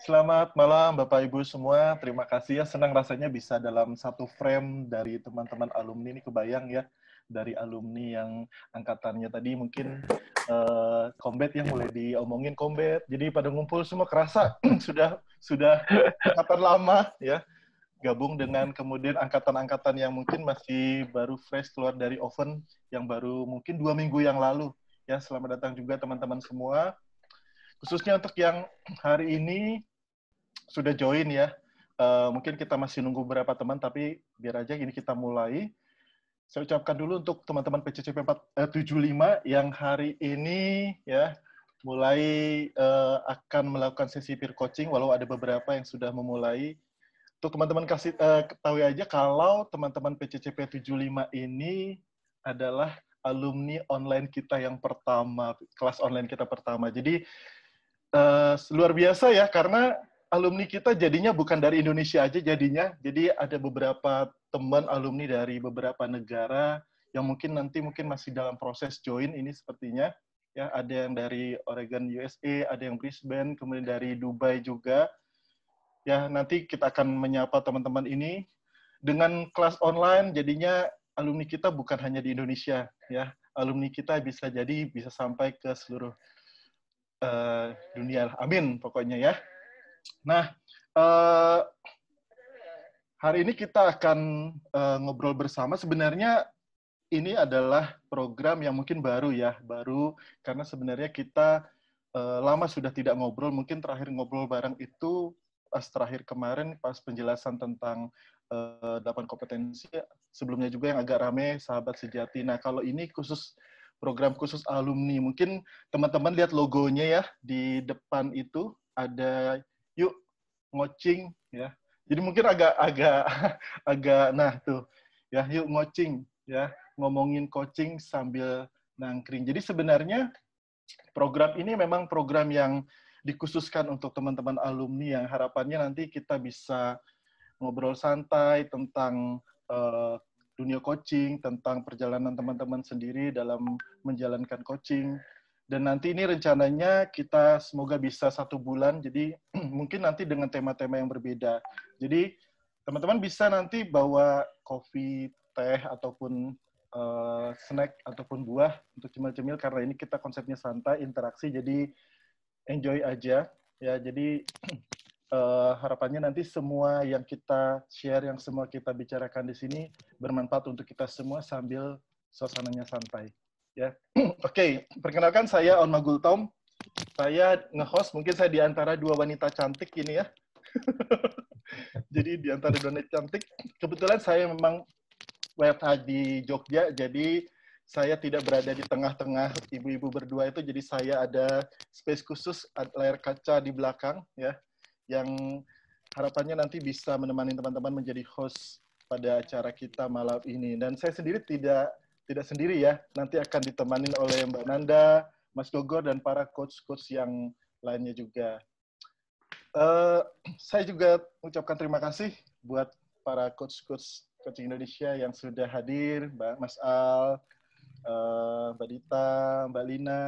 Selamat malam Bapak Ibu semua. Terima kasih ya. Senang rasanya bisa dalam satu frame dari teman-teman alumni ini, kebayang ya, dari alumni yang angkatannya tadi mungkin combat yang mulai diomongin combat. Jadi pada ngumpul semua kerasa sudah angkatan lama ya, gabung dengan kemudian angkatan-angkatan yang mungkin masih baru fresh keluar dari oven yang baru mungkin 2 minggu yang lalu. Ya, selamat datang juga teman-teman semua. Khususnya untuk yang hari ini sudah join ya. Mungkin kita masih nunggu beberapa teman, tapi biar aja gini kita mulai. Saya ucapkan dulu untuk teman-teman PCCP 75 yang hari ini ya mulai akan melakukan sesi peer coaching, walau ada beberapa yang sudah memulai. Untuk teman-teman ketahui aja kalau teman-teman PCCP 75 ini adalah alumni online kita yang pertama, kelas online kita pertama. Jadi luar biasa ya, karena alumni kita jadinya bukan dari Indonesia aja jadinya. Jadi ada beberapa teman alumni dari beberapa negara yang mungkin masih dalam proses join ini sepertinya. Ya, ada yang dari Oregon, USA, ada yang Brisbane, kemudian dari Dubai juga. Ya, nanti kita akan menyapa teman-teman ini dengan kelas online. Jadinya alumni kita bukan hanya di Indonesia, ya. Alumni kita bisa sampai ke seluruh dunia. Amin, pokoknya ya. Nah, hari ini kita akan ngobrol bersama. Sebenarnya ini adalah program yang mungkin baru ya, baru karena sebenarnya kita lama sudah tidak ngobrol. Mungkin terakhir ngobrol bareng itu pas terakhir kemarin, pas penjelasan tentang 8 kompetensi. Sebelumnya juga yang agak rame, sahabat sejati. Nah, kalau ini program khusus alumni. Mungkin teman-teman lihat logonya ya, di depan itu ada yuk ngocing ya. Jadi mungkin agak nah tuh ya, yuk ngocing ya, ngomongin coaching sambil nangkring. Jadi sebenarnya program ini memang program yang dikhususkan untuk teman-teman alumni yang harapannya nanti kita bisa ngobrol santai tentang dunia coaching, tentang perjalanan teman-teman sendiri dalam menjalankan coaching. Dan nanti ini rencananya kita semoga bisa 1 bulan, jadi mungkin nanti dengan tema-tema yang berbeda. Jadi teman-teman bisa nanti bawa kopi, teh, ataupun snack, ataupun buah untuk cemil-cemil, karena ini kita konsepnya santai, interaksi, jadi enjoy aja. Ya, jadi harapannya nanti semua yang kita share, yang semua kita bicarakan di sini bermanfaat untuk kita semua sambil suasananya santai. Ya, Oke, perkenalkan saya Onma Gultom. Saya nge-host, mungkin saya di antara 2 wanita cantik ini ya. Jadi di antara 2 wanita cantik, kebetulan saya memang WFH di Jogja, jadi saya tidak berada di tengah-tengah ibu-ibu berdua itu, jadi saya ada space khusus, layar kaca di belakang ya, yang harapannya nanti bisa menemani teman-teman menjadi host pada acara kita malam ini. Dan saya sendiri tidak sendiri ya, nanti akan ditemani oleh Mbak Nanda, Mas Gogor, dan para coach-coach yang lainnya juga. Saya juga ucapkan terima kasih buat para coach-coach coaching Indonesia yang sudah hadir, Mas Al, Mbak Dita, Mbak Lina,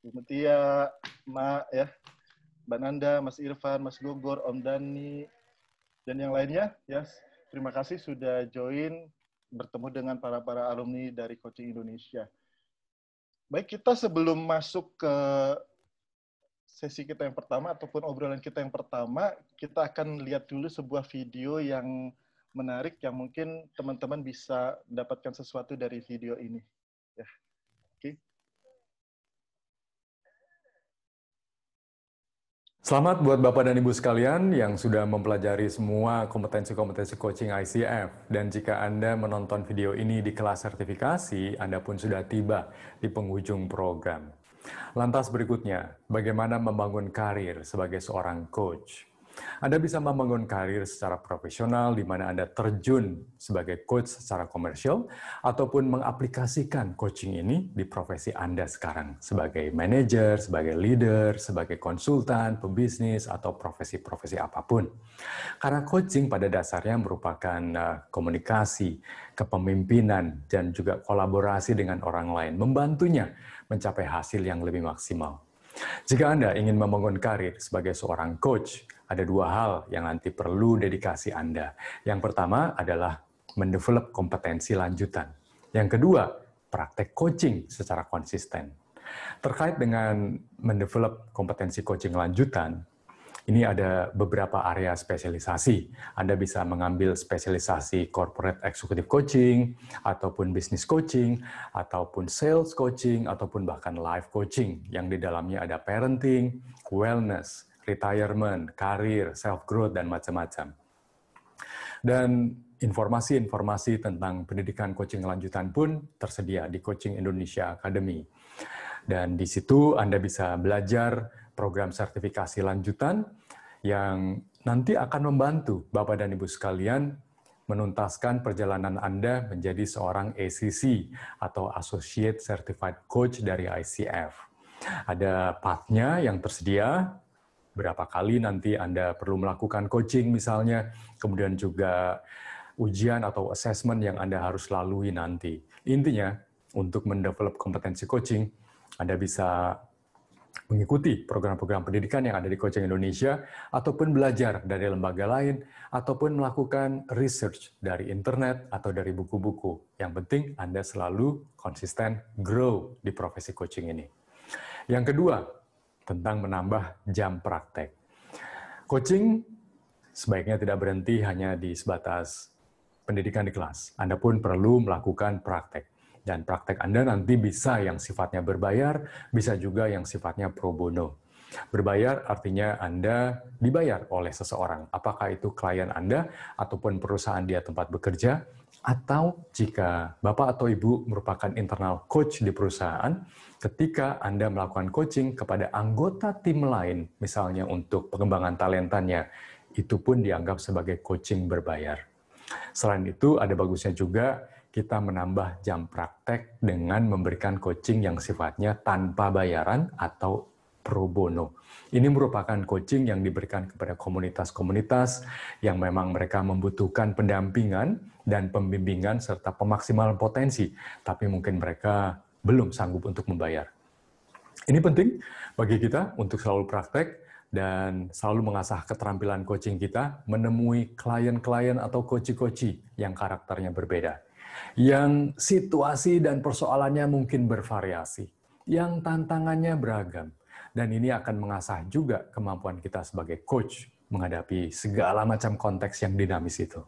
Bu Mutia, Mak ya, Mbak Nanda, Mas Irfan, Mas Gogor, Om Dani, dan yang lainnya. Ya, terima kasih sudah join bertemu dengan para alumni dari Coaching Indonesia. Baik, kita sebelum masuk ke sesi kita yang pertama ataupun obrolan kita yang pertama, kita akan lihat dulu sebuah video yang menarik yang mungkin teman-teman bisa mendapatkan sesuatu dari video ini. Ya, oke. Selamat buat Bapak dan Ibu sekalian yang sudah mempelajari semua kompetensi-kompetensi coaching ICF. Dan jika Anda menonton video ini di kelas sertifikasi, Anda pun sudah tiba di penghujung program. Lantas berikutnya, bagaimana membangun karir sebagai seorang coach? Anda bisa membangun karir secara profesional di mana Anda terjun sebagai coach secara komersial ataupun mengaplikasikan coaching ini di profesi Anda sekarang sebagai manajer, sebagai leader, sebagai konsultan, pebisnis, atau profesi-profesi apapun. Karena coaching pada dasarnya merupakan komunikasi, kepemimpinan, dan juga kolaborasi dengan orang lain, membantunya mencapai hasil yang lebih maksimal. Jika Anda ingin membangun karir sebagai seorang coach, ada dua hal yang nanti perlu dedikasi Anda. Yang pertama adalah mendevelop kompetensi lanjutan. Yang kedua, praktek coaching secara konsisten. Terkait dengan mendevelop kompetensi coaching lanjutan, ini ada beberapa area spesialisasi. Anda bisa mengambil spesialisasi corporate executive coaching, ataupun business coaching, ataupun sales coaching, ataupun bahkan life coaching, yang di dalamnya ada parenting, wellness, retirement, karir, self-growth, dan macam-macam. Dan informasi-informasi tentang pendidikan coaching lanjutan pun tersedia di Coaching Indonesia Academy. Dan di situ Anda bisa belajar program sertifikasi lanjutan yang nanti akan membantu Bapak dan Ibu sekalian menuntaskan perjalanan Anda menjadi seorang ACC atau Associate Certified Coach dari ICF. Ada path-nya yang tersedia, berapa kali nanti Anda perlu melakukan coaching misalnya, kemudian juga ujian atau assessment yang Anda harus lalui nanti. Intinya, untuk mendevelop kompetensi coaching, Anda bisa mengikuti program-program pendidikan yang ada di Coaching Indonesia, ataupun belajar dari lembaga lain, ataupun melakukan research dari internet atau dari buku-buku. Yang penting Anda selalu konsisten grow di profesi coaching ini. Yang kedua, tentang menambah jam praktek. Coaching sebaiknya tidak berhenti hanya di sebatas pendidikan di kelas. Anda pun perlu melakukan praktek. Dan praktek Anda nanti bisa yang sifatnya berbayar, bisa juga yang sifatnya pro bono. Berbayar artinya Anda dibayar oleh seseorang, apakah itu klien Anda ataupun perusahaan dia tempat bekerja, atau jika Bapak atau Ibu merupakan internal coach di perusahaan, ketika Anda melakukan coaching kepada anggota tim lain, misalnya untuk pengembangan talentanya, itu pun dianggap sebagai coaching berbayar. Selain itu, ada bagusnya juga kita menambah jam praktek dengan memberikan coaching yang sifatnya tanpa bayaran atau pro bono. Ini merupakan coaching yang diberikan kepada komunitas-komunitas yang memang mereka membutuhkan pendampingan dan pembimbingan serta pemaksimalan potensi, tapi mungkin mereka belum sanggup untuk membayar. Ini penting bagi kita untuk selalu praktek dan selalu mengasah keterampilan coaching kita, menemui klien-klien atau coach-coach yang karakternya berbeda, yang situasi dan persoalannya mungkin bervariasi, yang tantangannya beragam, dan ini akan mengasah juga kemampuan kita sebagai coach menghadapi segala macam konteks yang dinamis itu.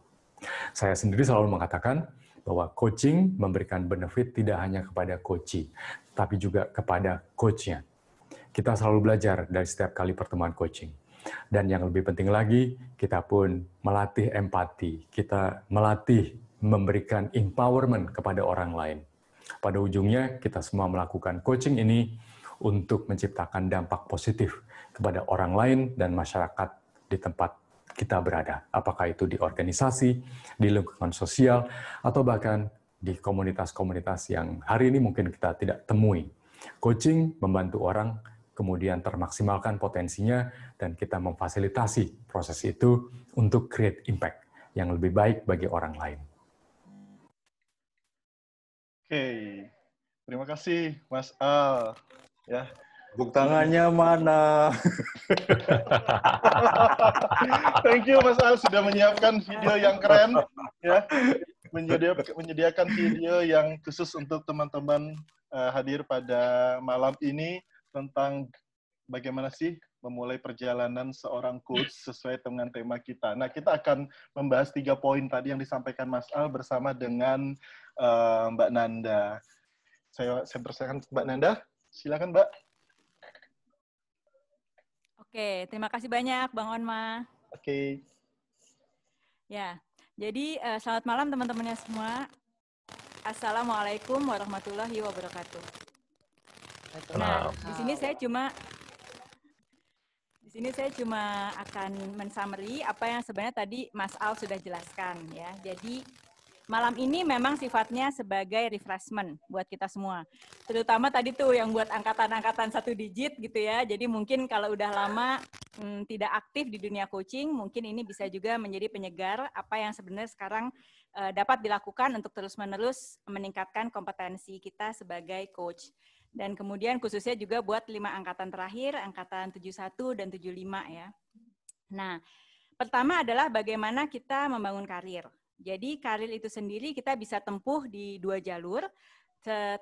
Saya sendiri selalu mengatakan bahwa coaching memberikan benefit tidak hanya kepada coachee, tapi juga kepada coachnya. Kita selalu belajar dari setiap kali pertemuan coaching. Dan yang lebih penting lagi, kita pun melatih empati, kita melatih memberikan empowerment kepada orang lain. Pada ujungnya, kita semua melakukan coaching ini untuk menciptakan dampak positif kepada orang lain dan masyarakat di tempat kita berada. Apakah itu di organisasi, di lingkungan sosial, atau bahkan di komunitas-komunitas yang hari ini mungkin kita tidak temui. Coaching membantu orang kemudian termaksimalkan potensinya, dan kita memfasilitasi proses itu untuk create impact yang lebih baik bagi orang lain. Oke, terima kasih Mas Al. Ya. Tepuk tangannya mana? Thank you Mas Al sudah menyiapkan video yang keren, ya, menyediakan video yang khusus untuk teman-teman hadir pada malam ini tentang bagaimana sih memulai perjalanan seorang coach sesuai dengan tema kita. Nah, kita akan membahas 3 poin tadi yang disampaikan Mas Al bersama dengan Mbak Nanda. Saya persilakan Mbak Nanda. Silakan, Mbak. Oke, terima kasih banyak Bang Onma. Oke. Ya, jadi selamat malam teman-temannya semua. Assalamualaikum warahmatullahi wabarakatuh. Nah, di sini saya cuma akan men-summary apa yang sebenarnya tadi Mas Al sudah jelaskan ya. Jadi malam ini memang sifatnya sebagai refreshment buat kita semua. Terutama tadi tuh yang buat angkatan-angkatan 1 digit gitu ya. Jadi mungkin kalau udah lama tidak aktif di dunia coaching, mungkin ini bisa juga menjadi penyegar apa yang sebenarnya sekarang dapat dilakukan untuk terus-menerus meningkatkan kompetensi kita sebagai coach. Dan kemudian khususnya juga buat 5 angkatan terakhir, angkatan 71 dan 75 ya. Nah, pertama adalah bagaimana kita membangun karir. Jadi karir itu sendiri kita bisa tempuh di 2 jalur.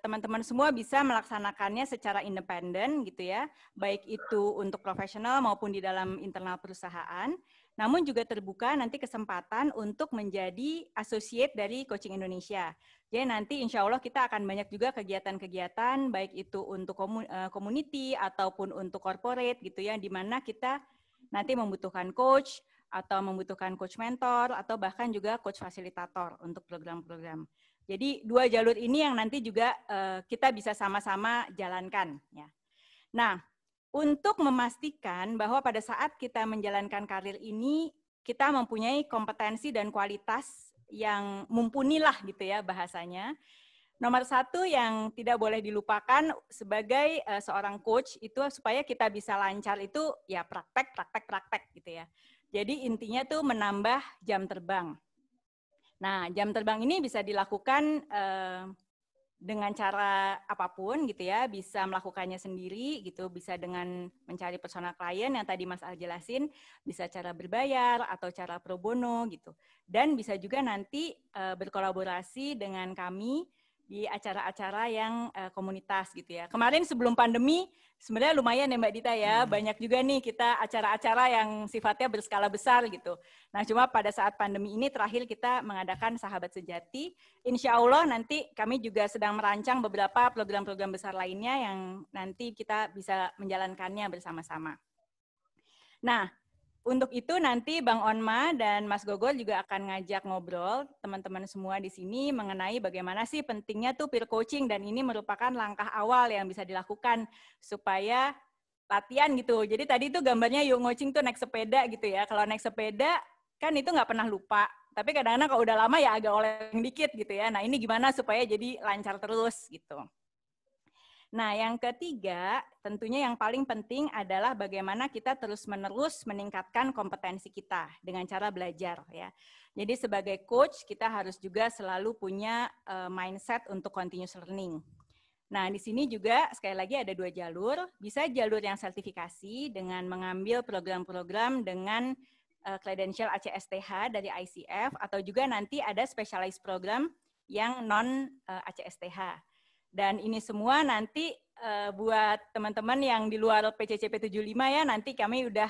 Teman-teman semua bisa melaksanakannya secara independen gitu ya, baik itu untuk profesional maupun di dalam internal perusahaan. Namun juga terbuka nanti kesempatan untuk menjadi associate dari Coaching Indonesia. Jadi nanti insya Allah kita akan banyak juga kegiatan-kegiatan, baik itu untuk community ataupun untuk corporate gitu ya, di mana kita nanti membutuhkan coach, atau membutuhkan coach mentor, atau bahkan juga coach fasilitator untuk program-program. Jadi 2 jalur ini yang nanti juga kita bisa sama-sama jalankan. Ya. Nah, untuk memastikan bahwa pada saat kita menjalankan karir ini, kita mempunyai kompetensi dan kualitas yang mumpuni lah gitu ya bahasanya. Nomor 1 yang tidak boleh dilupakan sebagai seorang coach itu supaya kita bisa lancar itu ya praktek gitu ya. Jadi intinya tuh menambah jam terbang. Nah, jam terbang ini bisa dilakukan dengan cara apapun gitu ya, bisa melakukannya sendiri gitu, bisa dengan mencari personal klien yang tadi Mas Al jelasin, bisa cara berbayar atau cara pro bono gitu. Dan bisa juga nanti berkolaborasi dengan kami di acara-acara yang komunitas gitu ya. Kemarin sebelum pandemi sebenarnya lumayan ya Mbak Dita ya, banyak juga nih kita acara-acara yang sifatnya berskala besar gitu. Nah cuma pada saat pandemi ini terakhir kita mengadakan Sahabat Sejati. Insya Allah nanti kami juga sedang merancang beberapa program-program besar lainnya yang nanti kita bisa menjalankannya bersama-sama. Nah, untuk itu nanti Bang Onma dan Mas Gogol juga akan ngajak ngobrol teman-teman semua di sini mengenai bagaimana sih pentingnya tuh peer coaching, dan ini merupakan langkah awal yang bisa dilakukan supaya latihan gitu. Jadi tadi itu gambarnya yuk coaching tuh naik sepeda gitu ya. Kalau naik sepeda kan itu nggak pernah lupa. Tapi kadang-kadang kalau udah lama ya agak oleng dikit gitu ya. Nah ini gimana supaya jadi lancar terus gitu. Nah, yang ketiga, tentunya yang paling penting adalah bagaimana kita terus-menerus meningkatkan kompetensi kita dengan cara belajar ya. Jadi sebagai coach kita harus juga selalu punya mindset untuk continuous learning. Nah, di sini juga sekali lagi ada 2 jalur. Bisa jalur yang sertifikasi dengan mengambil program-program dengan credential ACSTH dari ICF, atau juga nanti ada specialized program yang non ACSTH. Dan ini semua nanti buat teman-teman yang di luar PCCP 75 ya, nanti kami udah,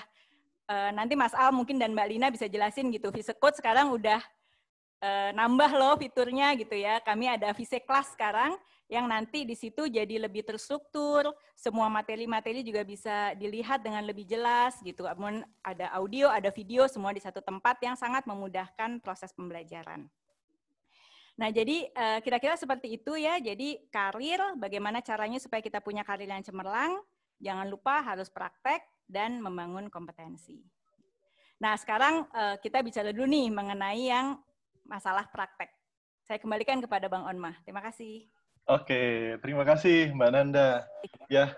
nanti Mas Al mungkin dan Mbak Lina bisa jelasin gitu, Visecode sekarang udah nambah loh fiturnya gitu ya. Kami ada Viseclass sekarang yang nanti di situ jadi lebih terstruktur, semua materi-materi juga bisa dilihat dengan lebih jelas gitu. Kemudian ada audio, ada video, semua di satu tempat yang sangat memudahkan proses pembelajaran. Nah, jadi kira-kira seperti itu ya. Jadi karir, bagaimana caranya supaya kita punya karir yang cemerlang, jangan lupa harus praktek dan membangun kompetensi. Nah, sekarang kita bicara dulu nih mengenai yang masalah praktek. Saya kembalikan kepada Bang Onma. Terima kasih. Oke, terima kasih Mbak Nanda. Ya,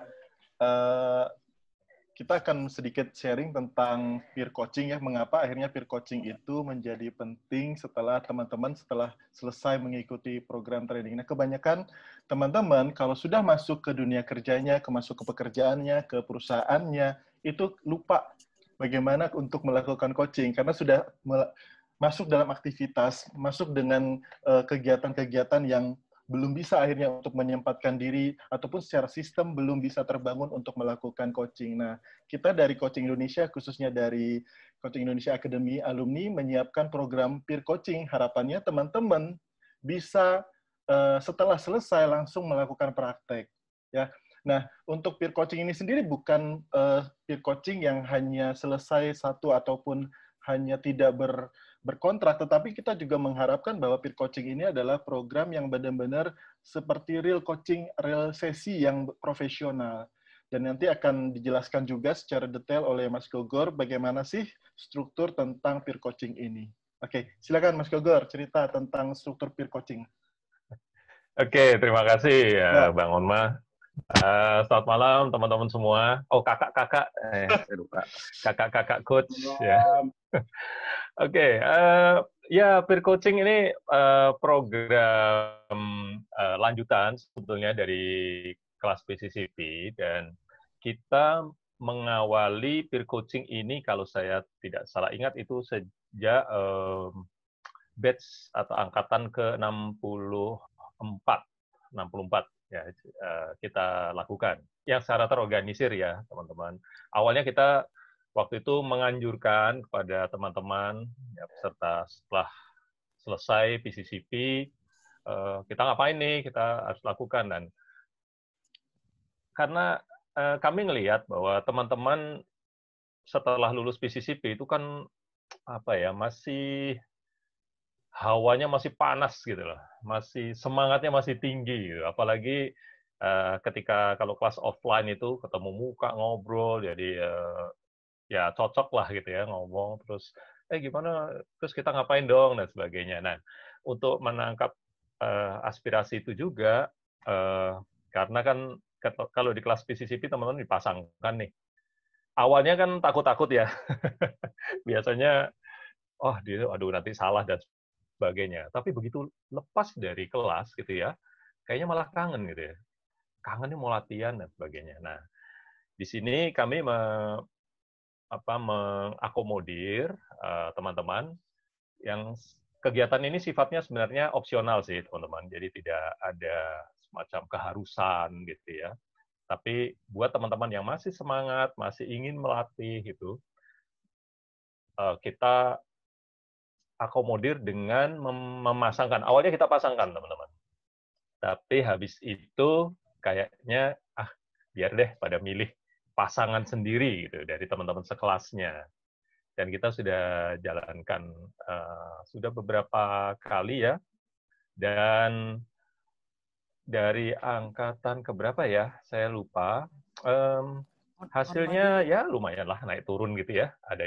kita akan sedikit sharing tentang peer coaching ya, mengapa akhirnya peer coaching itu menjadi penting setelah teman-teman setelah selesai mengikuti program training. Nah, kebanyakan teman-teman kalau sudah masuk ke dunia kerjanya, masuk ke pekerjaannya, ke perusahaannya, itu lupa bagaimana untuk melakukan coaching karena sudah masuk dalam aktivitas, masuk dengan kegiatan-kegiatan yang belum bisa akhirnya untuk menyempatkan diri, ataupun secara sistem belum bisa terbangun untuk melakukan coaching. Nah, kita dari Coaching Indonesia, khususnya dari Coaching Indonesia Academy Alumni, menyiapkan program peer coaching. Harapannya teman-teman bisa setelah selesai langsung melakukan praktek. Ya. Nah, untuk peer coaching ini sendiri bukan peer coaching yang hanya selesai satu ataupun hanya tidak berkontrak, tetapi kita juga mengharapkan bahwa peer coaching ini adalah program yang benar-benar seperti real coaching, real sesi yang profesional. Dan nanti akan dijelaskan juga secara detail oleh Mas Gogor bagaimana sih struktur tentang peer coaching ini. Oke, silakan Mas Gogor cerita tentang struktur peer coaching. Oke, terima kasih Bang Onma. Selamat malam teman-teman semua. Oh, kakak-kakak, saya lupa. Kakak-kakak coach ya. Oke, ya peer coaching ini program lanjutan sebetulnya dari kelas PCCP, dan kita mengawali peer coaching ini, kalau saya tidak salah ingat, itu sejak batch atau angkatan ke-64 ya, kita lakukan. Yang secara terorganisir ya, teman-teman. Awalnya kita waktu itu menganjurkan kepada teman-teman ya, peserta setelah selesai PCCP, kita ngapain nih, kita harus lakukan. Dan karena kami ngelihat bahwa teman-teman setelah lulus PCCP itu kan apa ya, masih hawanya masih panas gitu loh, masih semangatnya masih tinggi gitu. Apalagi ketika kalau kelas offline itu ketemu muka, ngobrol, jadi ya cocok lah gitu ya, ngomong terus gimana, terus kita ngapain dong dan sebagainya. Nah, untuk menangkap aspirasi itu juga, karena kan kalau di kelas PCCP teman-teman dipasangkan nih. Awalnya kan takut-takut ya. Biasanya, aduh nanti salah dan sebagainya. Tapi begitu lepas dari kelas gitu ya, kayaknya malah kangen gitu ya. Kangennya mau latihan dan sebagainya. Nah, di sini kami mengakomodir teman-teman yang kegiatan ini sifatnya sebenarnya opsional sih, teman-teman. Jadi tidak ada semacam keharusan gitu ya. Tapi buat teman-teman yang masih semangat, masih ingin melatih itu, kita akomodir dengan memasangkan. Awalnya kita pasangkan, teman-teman. Tapi habis itu kayaknya, biar deh pada milih pasangan sendiri gitu dari teman-teman sekelasnya. Dan kita sudah jalankan sudah beberapa kali ya. Dan dari angkatan keberapa ya, saya lupa. Hasilnya ya lumayan lah, naik turun gitu ya. Ada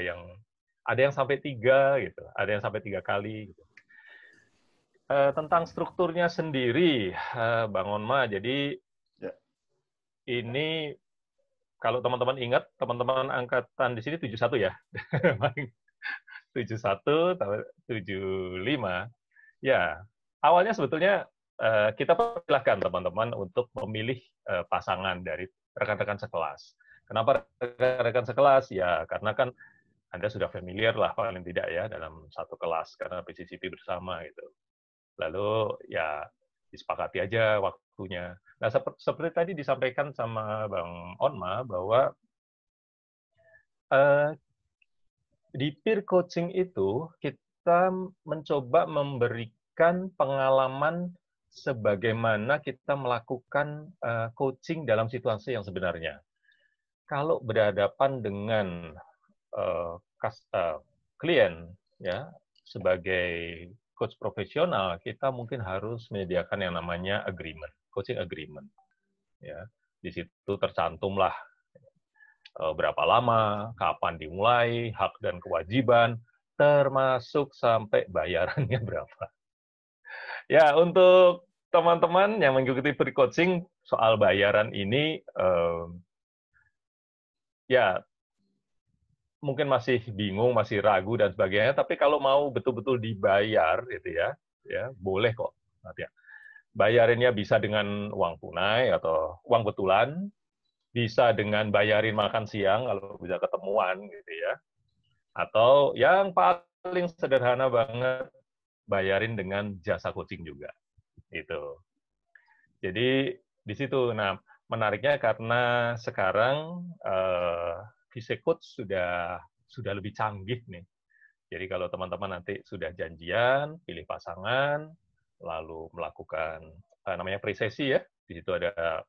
yang sampai 3 gitu, ada yang sampai 3 kali. Gitu. Tentang strukturnya sendiri, Bang Onma, jadi ini kalau teman-teman ingat, teman-teman angkatan di sini 71 ya, 71, 75, ya awalnya sebetulnya kita persilahkan teman-teman untuk memilih pasangan dari rekan-rekan sekelas. Kenapa rekan-rekan sekelas? Ya karena kan Anda sudah familiar lah paling tidak ya dalam satu kelas karena PCCP bersama gitu. Lalu ya disepakati aja waktunya. Nah seperti tadi disampaikan sama Bang Onma bahwa di peer coaching itu kita mencoba memberikan pengalaman sebagaimana kita melakukan coaching dalam situasi yang sebenarnya. Kalau berhadapan dengan klien, ya sebagai coach profesional, kita mungkin harus menyediakan yang namanya agreement, coaching agreement. Ya, di situ tercantumlah berapa lama, kapan dimulai, hak dan kewajiban, termasuk sampai bayarannya berapa. Ya, untuk teman-teman yang mengikuti free coaching, soal bayaran ini, ya mungkin masih bingung, masih ragu dan sebagainya. Tapi kalau mau betul-betul dibayar, gitu ya boleh kok. Nanti ya. Bayarinnya bisa dengan uang tunai atau uang betulan, bisa dengan bayarin makan siang kalau bisa ketemuan, gitu ya. Atau yang paling sederhana banget, bayarin dengan jasa coaching juga. Gitu. Jadi di situ. Nah, menariknya karena sekarang Visecoach sudah lebih canggih nih. Jadi kalau teman-teman nanti sudah janjian, pilih pasangan, lalu melakukan namanya pre-sesi ya. Di situ ada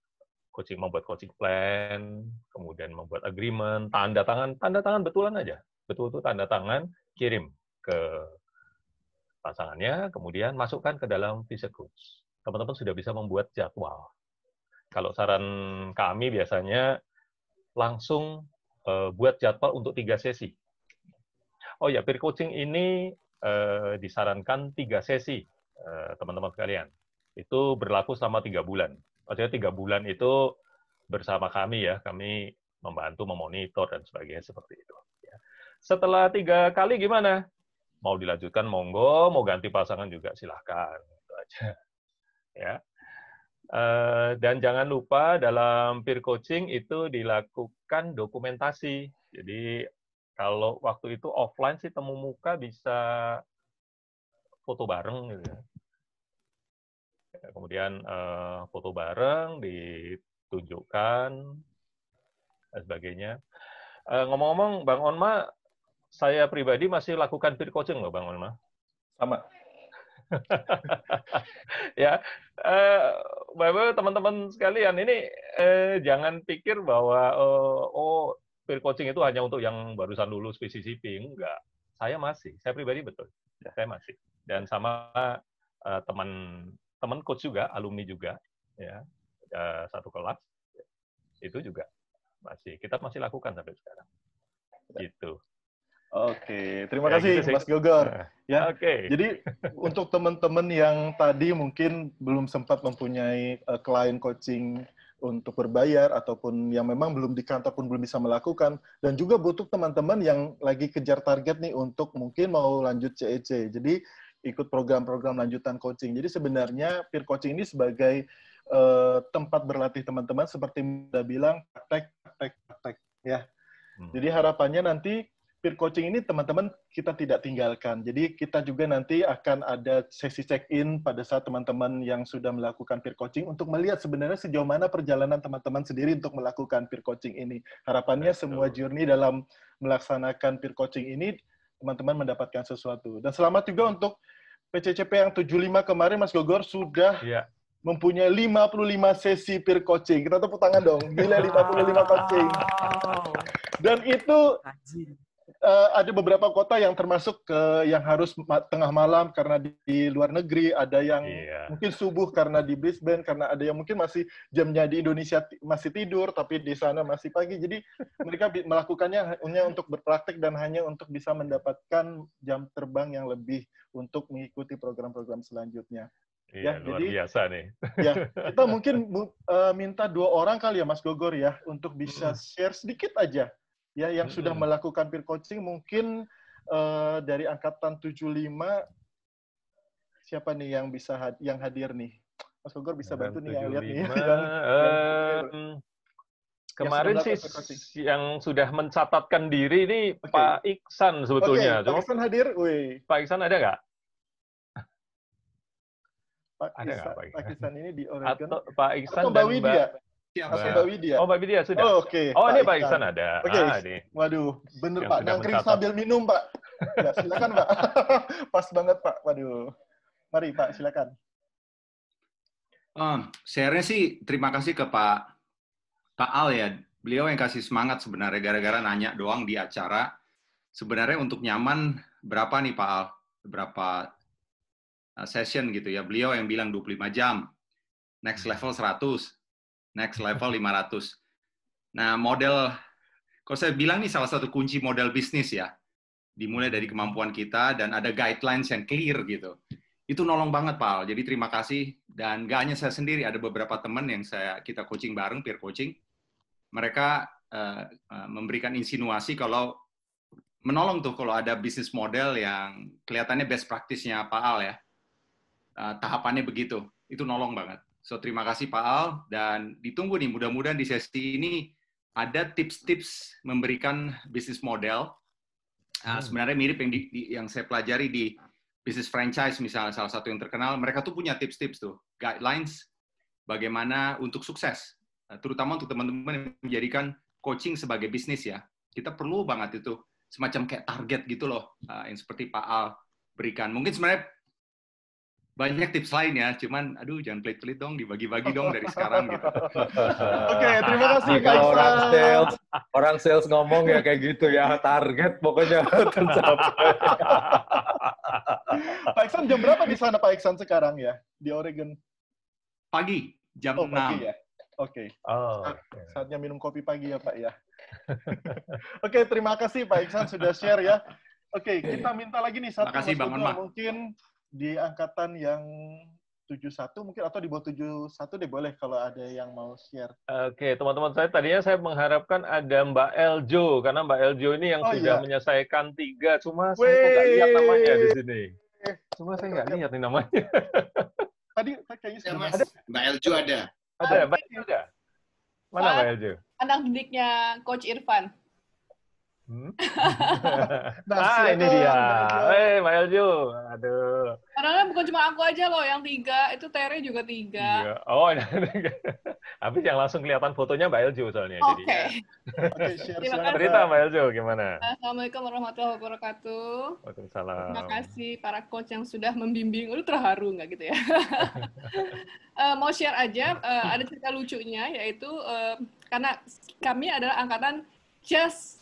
membuat coaching plan, kemudian membuat agreement, tanda tangan betulan aja. Betul-betul tanda tangan, kirim ke pasangannya, kemudian masukkan ke dalam Visecoach. Teman-teman sudah bisa membuat jadwal. Kalau saran kami biasanya langsung buat jadwal untuk 3 sesi. Oh ya, peer coaching ini disarankan 3 sesi, teman-teman sekalian. Itu berlaku selama 3 bulan. Maksudnya 3 bulan itu bersama kami ya, kami membantu, memonitor, dan sebagainya seperti itu. Setelah 3 kali gimana? Mau dilanjutkan, monggo. Mau ganti pasangan juga silahkan. Itu aja. Ya. Dan jangan lupa dalam peer coaching itu dilakukan dokumentasi. Jadi kalau waktu itu offline sih temu muka bisa foto bareng gitu ya. Kemudian foto bareng ditunjukkan dan sebagainya. Ngomong-ngomong, Bang Onma, saya pribadi masih lakukan peer coaching loh, Bang Onma. Sama. Ya, Bapak teman-teman sekalian, ini jangan pikir bahwa peer coaching itu hanya untuk yang barusan lulus PCCP. Enggak, saya pribadi betul, saya masih. Dan sama teman coach juga, alumni juga, ya, satu kelas, itu juga kita masih lakukan sampai sekarang. Gitu. Oke, terima kasih gitu Mas Gogor. Ya, Oke. jadi untuk teman-teman yang tadi mungkin belum sempat mempunyai klien coaching untuk berbayar ataupun yang memang belum di kantor pun belum bisa melakukan, dan juga butuh teman-teman yang lagi kejar target nih untuk mungkin mau lanjut CEC. Jadi ikut program-program lanjutan coaching. Jadi sebenarnya peer coaching ini sebagai tempat berlatih teman-teman seperti sudah bilang praktek ya. Jadi harapannya nanti peer coaching ini teman-teman kita tidak tinggalkan. Jadi kita juga nanti akan ada sesi check-in pada saat teman-teman yang sudah melakukan peer coaching untuk melihat sebenarnya sejauh mana perjalanan teman-teman sendiri untuk melakukan peer coaching ini. Harapannya semua journey dalam melaksanakan peer coaching ini teman-teman mendapatkan sesuatu. Dan selamat juga untuk PCCP yang 75 kemarin Mas Gogor sudah mempunyai 55 sesi peer coaching. Kita tepuk tangan dong. Gila 55 coaching. Dan itu ada beberapa kota yang termasuk yang harus tengah malam karena di luar negeri, ada yang mungkin subuh karena di Brisbane, karena ada yang mungkin masih jamnya di Indonesia masih tidur, tapi di sana masih pagi. Jadi mereka melakukannya hanya untuk berpraktik dan hanya untuk bisa mendapatkan jam terbang yang lebih untuk mengikuti program-program selanjutnya. Iya, luar biasa nih. Ya, kita mungkin minta 2 orang kali ya Mas Gogor ya, untuk bisa share sedikit aja. Ya, yang sudah melakukan peer coaching mungkin dari angkatan 75 siapa nih yang bisa yang hadir nih? Mas Gogor bisa bantu nih yang lihat nih. Kemarin sih yang sudah mencatatkan diri ini Pak Iksan sebetulnya. Pak Iksan hadir? Pak Iksan ada nggak? Pak Iksan ini di Oregon. Atau Pak Iksan dan Mbak Widya. Mbak Widya. Oh, Mbak Widya sudah. Oke. Oh, ini Pak Iksan ada. Oke. Waduh, bener Pak. Nangkring sambil minum, Pak. Ya, silakan, Pak. Pas banget, Pak. Waduh. Mari, Pak, silakan. Share-nya sih terima kasih ke Pak Al ya. Beliau yang kasih semangat sebenarnya gara-gara nanya doang di acara. Sebenarnya untuk nyaman berapa nih Pak Al? Berapa session gitu ya. Beliau yang bilang 25 jam. Next level 100. Next level 500. Nah, model, kalau saya bilang nih salah satu kunci model bisnis ya, dimulai dari kemampuan kita dan ada guidelines yang clear gitu. Itu nolong banget, Pak Al. Jadi terima kasih. Dan nggak hanya saya sendiri, ada beberapa teman yang kita coaching bareng, peer coaching. Mereka memberikan insinuasi kalau menolong tuh kalau ada bisnis model yang kelihatannya best practice-nya Pak Al ya. Tahapannya begitu. Itu nolong banget. So, terima kasih Pak Al, dan ditunggu nih, mudah-mudahan di sesi ini ada tips-tips memberikan bisnis model. Sebenarnya mirip yang saya pelajari di bisnis franchise, misalnya salah satu yang terkenal, mereka tuh punya tips-tips tuh, guidelines bagaimana untuk sukses, terutama untuk teman-teman yang menjadikan coaching sebagai bisnis ya. Kita perlu banget itu, semacam kayak target gitu loh, yang seperti Pak Al berikan. Mungkin sebenarnya banyak tips lain ya, cuman aduh jangan pelit-pelit dong, dibagi-bagi dong dari sekarang gitu. Oke, terima kasih Pak Iksan. Orang sales ngomong ya kayak gitu ya, target pokoknya tercapai. Pak Iksan jam berapa di sana Pak Iksan sekarang ya, di Oregon? Pagi, jam 6. Pagi ya? Oke. Saatnya minum kopi pagi ya Pak ya. Oke, terima kasih Pak Iksan sudah share ya. Oke, kita minta lagi nih satu. Terima kasih Bang Onma. Mungkin di angkatan yang 71 mungkin atau di bawah 71 deh boleh kalau ada yang mau share. Oke, teman-teman tadinya saya mengharapkan ada Mbak Eljo karena Mbak Eljo ini yang sudah menyelesaikan 3, cuma saya kok nggak lihat namanya di sini. Cuma saya nggak lihat nih namanya. Tadi kayaknya Ya, Mas. ada. Mbak Eljo ada. Ada, Mbak Eljo ada. Mana Mbak Eljo? Anak didiknya Coach Irfan. Nah, ini dia. Mbak Eljo. Aduh. Padahal bukan cuma aku aja loh yang 3, itu Tere juga 3. Iya. Oh, habis yang langsung kelihatan fotonya Mbak Eljo soalnya. Oke. Terima kasih. Cerita Mbak Eljo gimana? Assalamualaikum warahmatullahi wabarakatuh. Waalaikumsalam. Terima kasih para coach yang sudah membimbing. Udah terharu nggak gitu ya? Mau share aja, ada cerita lucunya, yaitu karena kami adalah angkatan just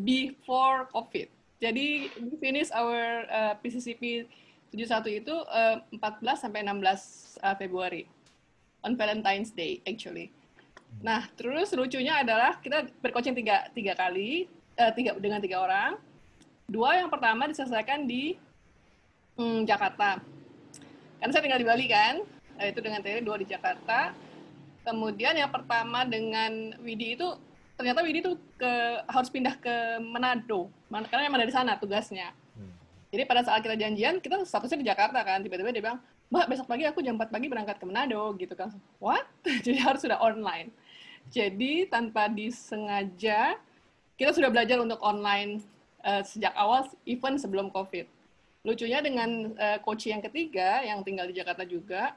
before COVID. Jadi we finish our PCCP 71 itu 14 sampai 16 Februari on Valentine's Day actually. Nah, terus lucunya adalah kita bercoaching tiga kali dengan 3 orang. 2 yang pertama diselesaikan di Jakarta. Karena saya tinggal di Bali kan, itu dengan Tere 2 di Jakarta. Kemudian yang pertama dengan Widi itu ternyata Widi tuh harus pindah ke Manado, karena memang dari sana tugasnya. Jadi pada saat kita janjian, kita statusnya di Jakarta kan, tiba-tiba dia bilang, Mbak, besok pagi aku jam 4 pagi berangkat ke Manado, gitu kan. What? Jadi harus sudah online. Jadi tanpa disengaja, kita sudah belajar untuk online sejak awal, even sebelum COVID. Lucunya dengan coach yang ketiga, yang tinggal di Jakarta juga,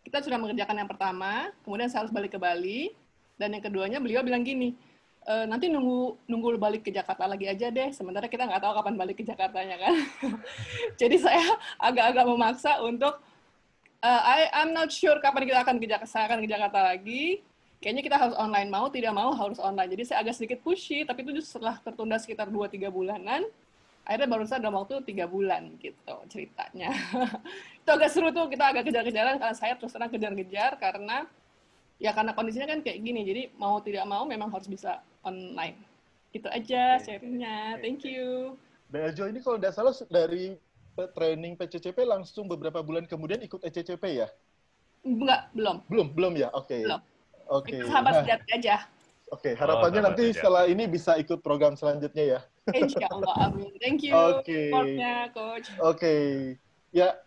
kita sudah mengerjakan yang pertama, kemudian saya harus balik ke Bali, dan yang keduanya beliau bilang gini, nanti nunggu balik ke Jakarta lagi aja deh, sementara kita nggak tahu kapan balik ke Jakartanya kan. Jadi saya agak-agak memaksa untuk, I'm not sure kapan kita akan ke Jakarta lagi, kayaknya kita harus online, mau tidak mau harus online. Jadi saya agak sedikit pushy, tapi itu setelah tertunda sekitar 2-3 bulanan, akhirnya baru saja dalam waktu 3 bulan gitu ceritanya. Itu agak seru tuh, kita agak kejar-kejaran, karena saya terus terang kejar-kejar, karena kondisinya kan kayak gini, jadi mau tidak mau memang harus bisa online. Gitu aja sharingnya. Thank you. Mbak Eljo ini kalau tidak salah dari training PCCP langsung beberapa bulan kemudian ikut ECCP ya? Enggak, belum. Belum ya? Oke. Belum. Oke. Itu sahabat sejati aja. Oke, harapannya nanti setelah ini bisa ikut program selanjutnya ya. Insya Allah, amin. Thank you. Supportnya, Coach. Oke. Ya,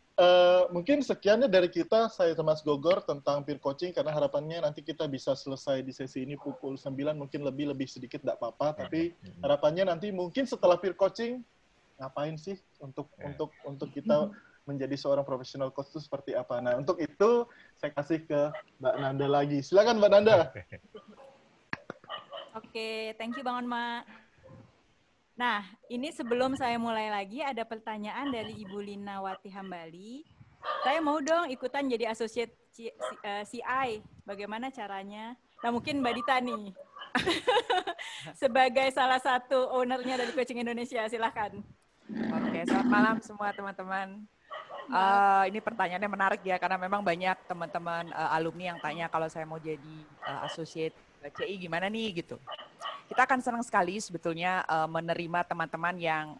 mungkin sekiannya dari kita, saya sama Mas Gogor tentang peer coaching, karena harapannya nanti kita bisa selesai di sesi ini pukul 9, mungkin lebih sedikit tidak apa-apa, tapi harapannya nanti mungkin setelah peer coaching, ngapain sih untuk kita menjadi seorang profesional coach itu seperti apa. Nah, untuk itu saya kasih ke Mbak Nanda lagi. Silakan Mbak Nanda. Oke, thank you Bang Onma. Nah, ini sebelum saya mulai lagi, ada pertanyaan dari Ibu Lina Wati Hambali. Saya mau dong ikutan jadi associate CI. Bagaimana caranya? Nah, mungkin Mbak Dita nih. Sebagai salah satu ownernya dari Coaching Indonesia, silahkan. Oke, selamat malam semua teman-teman. Ini pertanyaannya menarik ya, karena memang banyak teman-teman alumni yang tanya kalau saya mau jadi associate CI gimana nih gitu. Kita akan senang sekali sebetulnya menerima teman-teman yang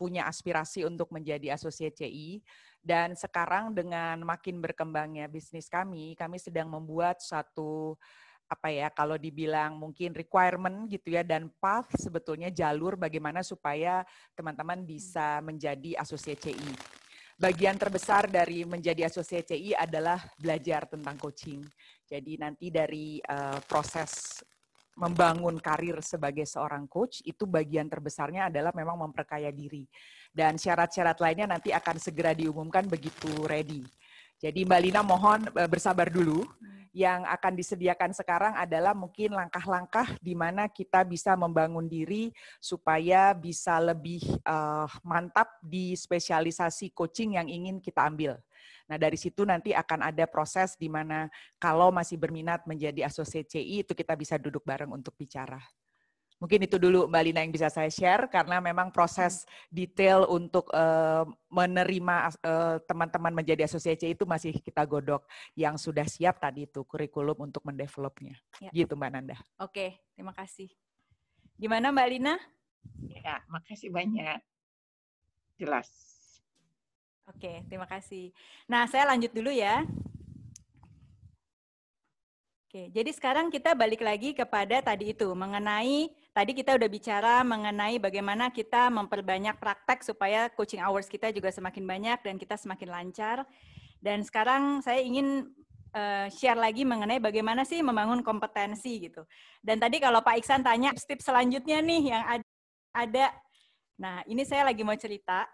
punya aspirasi untuk menjadi associate CI. Dan sekarang dengan makin berkembangnya bisnis kami sedang membuat satu kalau dibilang mungkin requirement gitu ya, dan path sebetulnya jalur bagaimana supaya teman-teman bisa menjadi associate CI. Bagian terbesar dari menjadi associate CI adalah belajar tentang coaching. Jadi nanti dari proses membangun karir sebagai seorang coach, itu bagian terbesarnya adalah memang memperkaya diri. Dan syarat-syarat lainnya nanti akan segera diumumkan begitu ready. Jadi Mbak Lina mohon bersabar dulu. Yang akan disediakan sekarang adalah mungkin langkah-langkah di mana kita bisa membangun diri supaya bisa lebih mantap di spesialisasi coaching yang ingin kita ambil. Nah, dari situ nanti akan ada proses di mana kalau masih berminat menjadi associate CI, itu kita bisa duduk bareng untuk bicara. Mungkin itu dulu Mbak Lina yang bisa saya share, karena memang proses detail untuk menerima teman-teman menjadi associate CI itu masih kita godok. Yang sudah siap tadi itu kurikulum untuk mendevelopnya. Ya. Gitu Mbak Nanda. Oke, terima kasih. Gimana Mbak Lina? Ya, makasih banyak. Jelas. Oke, terima kasih. Nah, saya lanjut dulu ya. Oke, jadi sekarang kita balik lagi kepada tadi itu, tadi kita udah bicara mengenai bagaimana kita memperbanyak praktek supaya coaching hours kita juga semakin banyak dan kita semakin lancar. Dan sekarang saya ingin share lagi mengenai bagaimana sih membangun kompetensi gitu. Dan tadi kalau Pak Iksan tanya tips selanjutnya nih yang ada. Nah, ini saya lagi mau cerita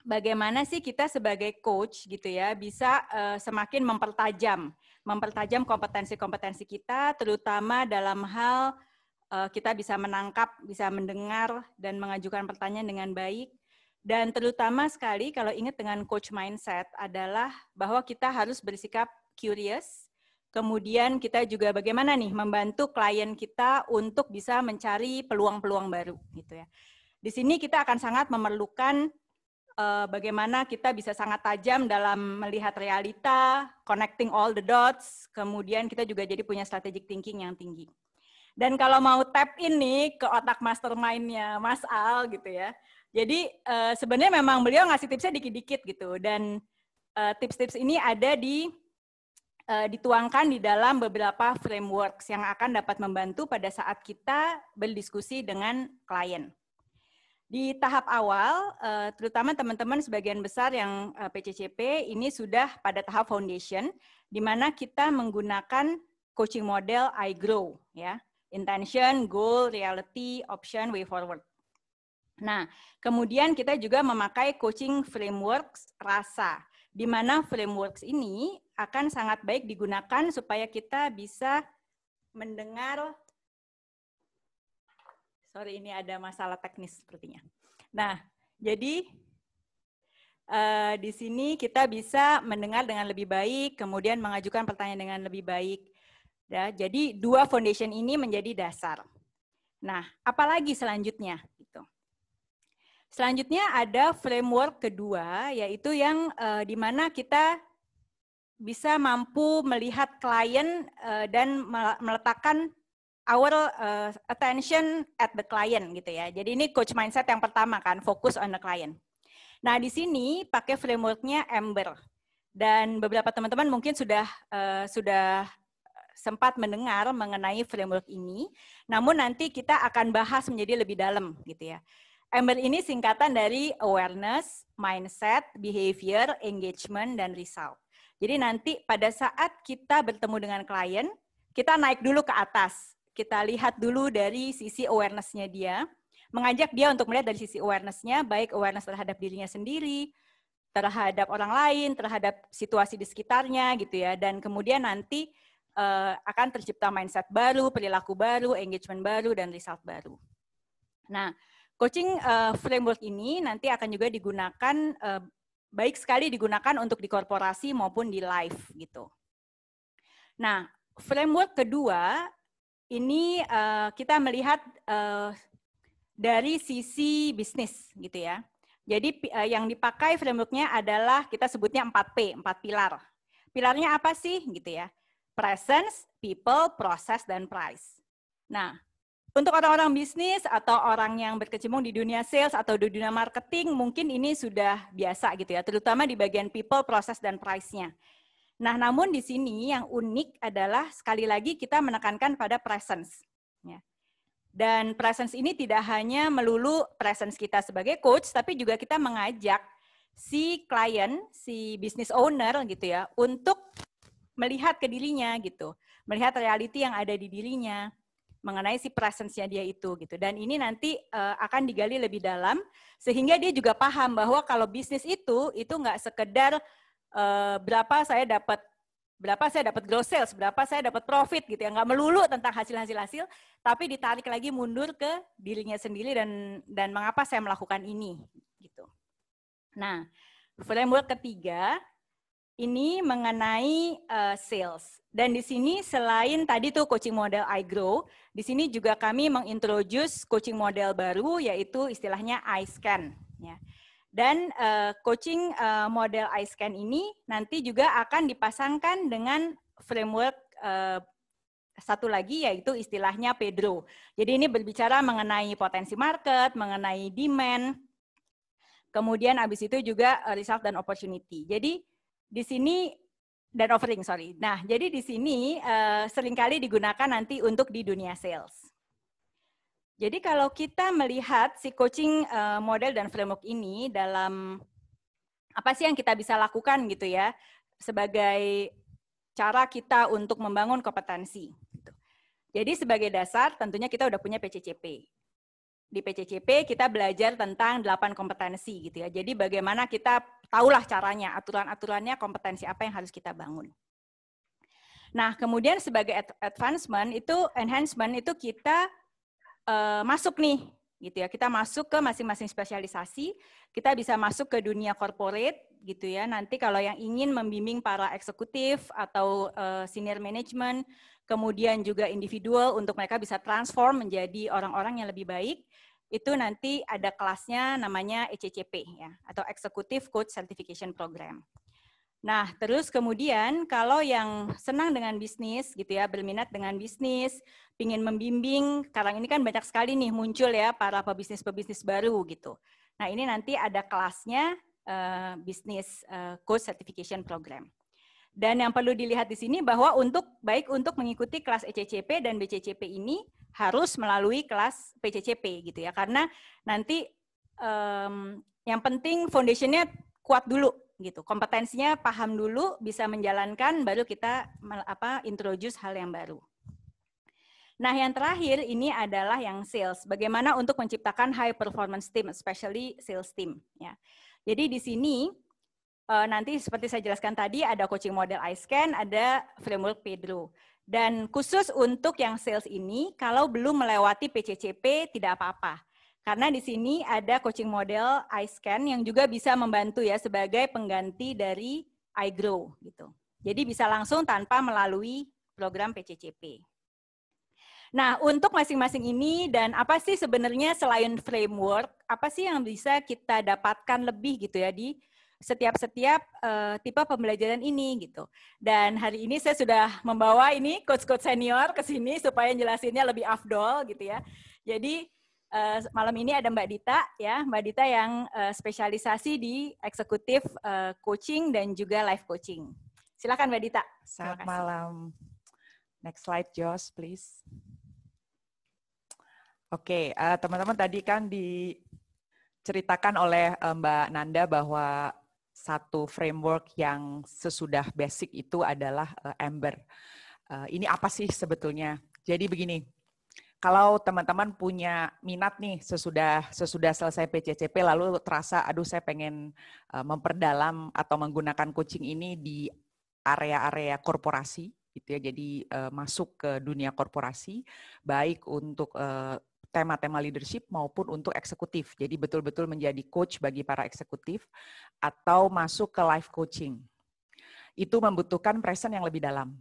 bagaimana sih kita sebagai coach gitu ya bisa semakin mempertajam kompetensi-kompetensi kita, terutama dalam hal kita bisa menangkap, bisa mendengar dan mengajukan pertanyaan dengan baik. Dan terutama sekali kalau ingat dengan coach mindset adalah bahwa kita harus bersikap curious, kemudian kita juga bagaimana nih membantu klien kita untuk bisa mencari peluang-peluang baru gitu ya. Di sini kita akan sangat memerlukan bagaimana kita bisa sangat tajam dalam melihat realita, connecting all the dots, kemudian kita juga jadi punya strategic thinking yang tinggi. Dan kalau mau tap ini ke otak mastermind-nya Mas Al gitu ya. Jadi sebenarnya memang beliau ngasih tipsnya dikit-dikit gitu, dan tips-tips ini ada dituangkan di dalam beberapa frameworks yang akan dapat membantu pada saat kita berdiskusi dengan klien. Di tahap awal, terutama teman-teman sebagian besar yang PCCP ini sudah pada tahap foundation, di mana kita menggunakan coaching model I Grow, ya, intention, goal, reality, option, way forward. Nah, kemudian kita juga memakai coaching frameworks rasa, di mana frameworks ini akan sangat baik digunakan supaya kita bisa mendengar. Sorry, ini ada masalah teknis sepertinya. Nah, jadi di sini kita bisa mendengar dengan lebih baik, kemudian mengajukan pertanyaan dengan lebih baik. Ya, jadi dua foundation ini menjadi dasar. Nah, apalagi selanjutnya? Gitu. Selanjutnya ada framework kedua, yaitu yang di mana kita bisa mampu melihat klien dan meletakkan our attention at the client gitu ya. Jadi ini coach mindset yang pertama kan, fokus on the client. Nah di sini pakai frameworknya Amber, dan beberapa teman-teman mungkin sudah sempat mendengar mengenai framework ini. Namun nanti kita akan bahas menjadi lebih dalam gitu ya. Amber ini singkatan dari awareness, mindset, behavior, engagement, dan result. Jadi nanti pada saat kita bertemu dengan klien, kita naik dulu ke atas. Kita lihat dulu dari sisi awareness-nya dia, mengajak dia untuk melihat dari sisi awareness-nya, baik awareness terhadap dirinya sendiri, terhadap orang lain, terhadap situasi di sekitarnya, gitu ya. Dan kemudian nanti akan tercipta mindset baru, perilaku baru, engagement baru, dan result baru. Nah, coaching framework ini nanti akan juga digunakan, baik sekali digunakan untuk di korporasi maupun di live gitu. Nah, framework kedua ini kita melihat dari sisi bisnis gitu ya. Jadi yang dipakai frameworknya adalah kita sebutnya 4P, 4 pilar. Pilarnya apa sih gitu ya? Presence, people, process, dan price. Nah, untuk orang-orang bisnis atau orang yang berkecimpung di dunia sales atau di dunia marketing, mungkin ini sudah biasa gitu ya, terutama di bagian people, proses, dan price-nya. Nah, namun di sini yang unik adalah sekali lagi kita menekankan pada presence. Ya. Dan presence ini tidak hanya melulu presence kita sebagai coach, tapi juga kita mengajak si klien, si business owner gitu ya, untuk melihat ke dirinya gitu, melihat reality yang ada di dirinya, mengenai si presence-nya dia itu gitu. Dan ini nanti akan digali lebih dalam sehingga dia juga paham bahwa kalau bisnis itu nggak sekedar berapa saya dapat gross sales, berapa saya dapat profit gitu ya, nggak melulu tentang hasil, tapi ditarik lagi mundur ke dirinya sendiri dan mengapa saya melakukan ini gitu. Nah, framework ketiga ini mengenai sales. Dan di sini selain tadi tuh coaching model I Grow, di sini juga kami mengintroduce coaching model baru yaitu istilahnya iScan. Ya. Dan coaching model iScan ini nanti juga akan dipasangkan dengan framework satu lagi yaitu istilahnya Pedro. Jadi ini berbicara mengenai potensi market, mengenai demand, kemudian habis itu juga result dan opportunity. Jadi di sini dan offering, sorry. Nah, jadi di sini seringkali digunakan nanti untuk di dunia sales. Jadi kalau kita melihat si coaching model dan framework ini dalam apa sih yang kita bisa lakukan gitu ya sebagai cara kita untuk membangun kompetensi. Jadi sebagai dasar tentunya kita udah punya PCCP. Di PCCP kita belajar tentang 8 kompetensi gitu ya. Jadi bagaimana kita tahulah caranya, aturan-aturannya, kompetensi apa yang harus kita bangun. Nah, kemudian sebagai advancement itu, enhancement itu kita masuk nih, gitu ya. Kita masuk ke masing-masing spesialisasi, kita bisa masuk ke dunia corporate, gitu ya. Nanti kalau yang ingin membimbing para eksekutif atau senior management, kemudian juga individual untuk mereka bisa transform menjadi orang-orang yang lebih baik, itu nanti ada kelasnya namanya ECCP ya, atau Executive Coach Certification Program. Nah, terus kemudian kalau yang senang dengan bisnis gitu ya, berminat dengan bisnis, ingin membimbing, sekarang ini kan banyak sekali nih muncul ya para pebisnis-pebisnis baru gitu. Nah, ini nanti ada kelasnya Business Coach Certification Program. Dan yang perlu dilihat di sini bahwa baik untuk mengikuti kelas ECCP dan BCCP ini harus melalui kelas PCCP gitu ya, karena nanti yang penting foundationnya kuat dulu gitu, kompetensinya paham dulu, bisa menjalankan, baru kita introduce hal yang baru. Nah, yang terakhir ini adalah yang sales. Bagaimana untuk menciptakan high performance team, especially sales team. Ya. Jadi di sini nanti seperti saya jelaskan tadi ada coaching model iScan, ada framework Pedro. Dan khusus untuk yang sales ini, kalau belum melewati PCCP tidak apa-apa. Karena di sini ada coaching model iScan yang juga bisa membantu ya sebagai pengganti dari iGrow gitu. Jadi bisa langsung tanpa melalui program PCCP. Nah, untuk masing-masing ini dan apa sih sebenarnya selain framework, apa sih yang bisa kita dapatkan lebih gitu ya di setiap tipe pembelajaran ini gitu. Dan hari ini saya sudah membawa ini coach-coach senior ke sini supaya jelasinnya lebih afdol gitu ya. Jadi malam ini ada Mbak Dita ya, Mbak Dita yang spesialisasi di eksekutif coaching dan juga life coaching. Silakan Mbak Dita. Selamat malam. Next slide, Josh, please. Oke, teman-teman tadi kan diceritakan oleh Mbak Nanda bahwa satu framework yang sesudah basic itu adalah Ember. Ini apa sih sebetulnya? Jadi begini. Kalau teman-teman punya minat nih sesudah selesai PCCP lalu terasa aduh saya pengen memperdalam atau menggunakan coaching ini di area-area korporasi gitu ya. Jadi masuk ke dunia korporasi baik untuk tema-tema leadership maupun untuk eksekutif. Jadi betul-betul menjadi coach bagi para eksekutif atau masuk ke life coaching. Itu membutuhkan presence yang lebih dalam.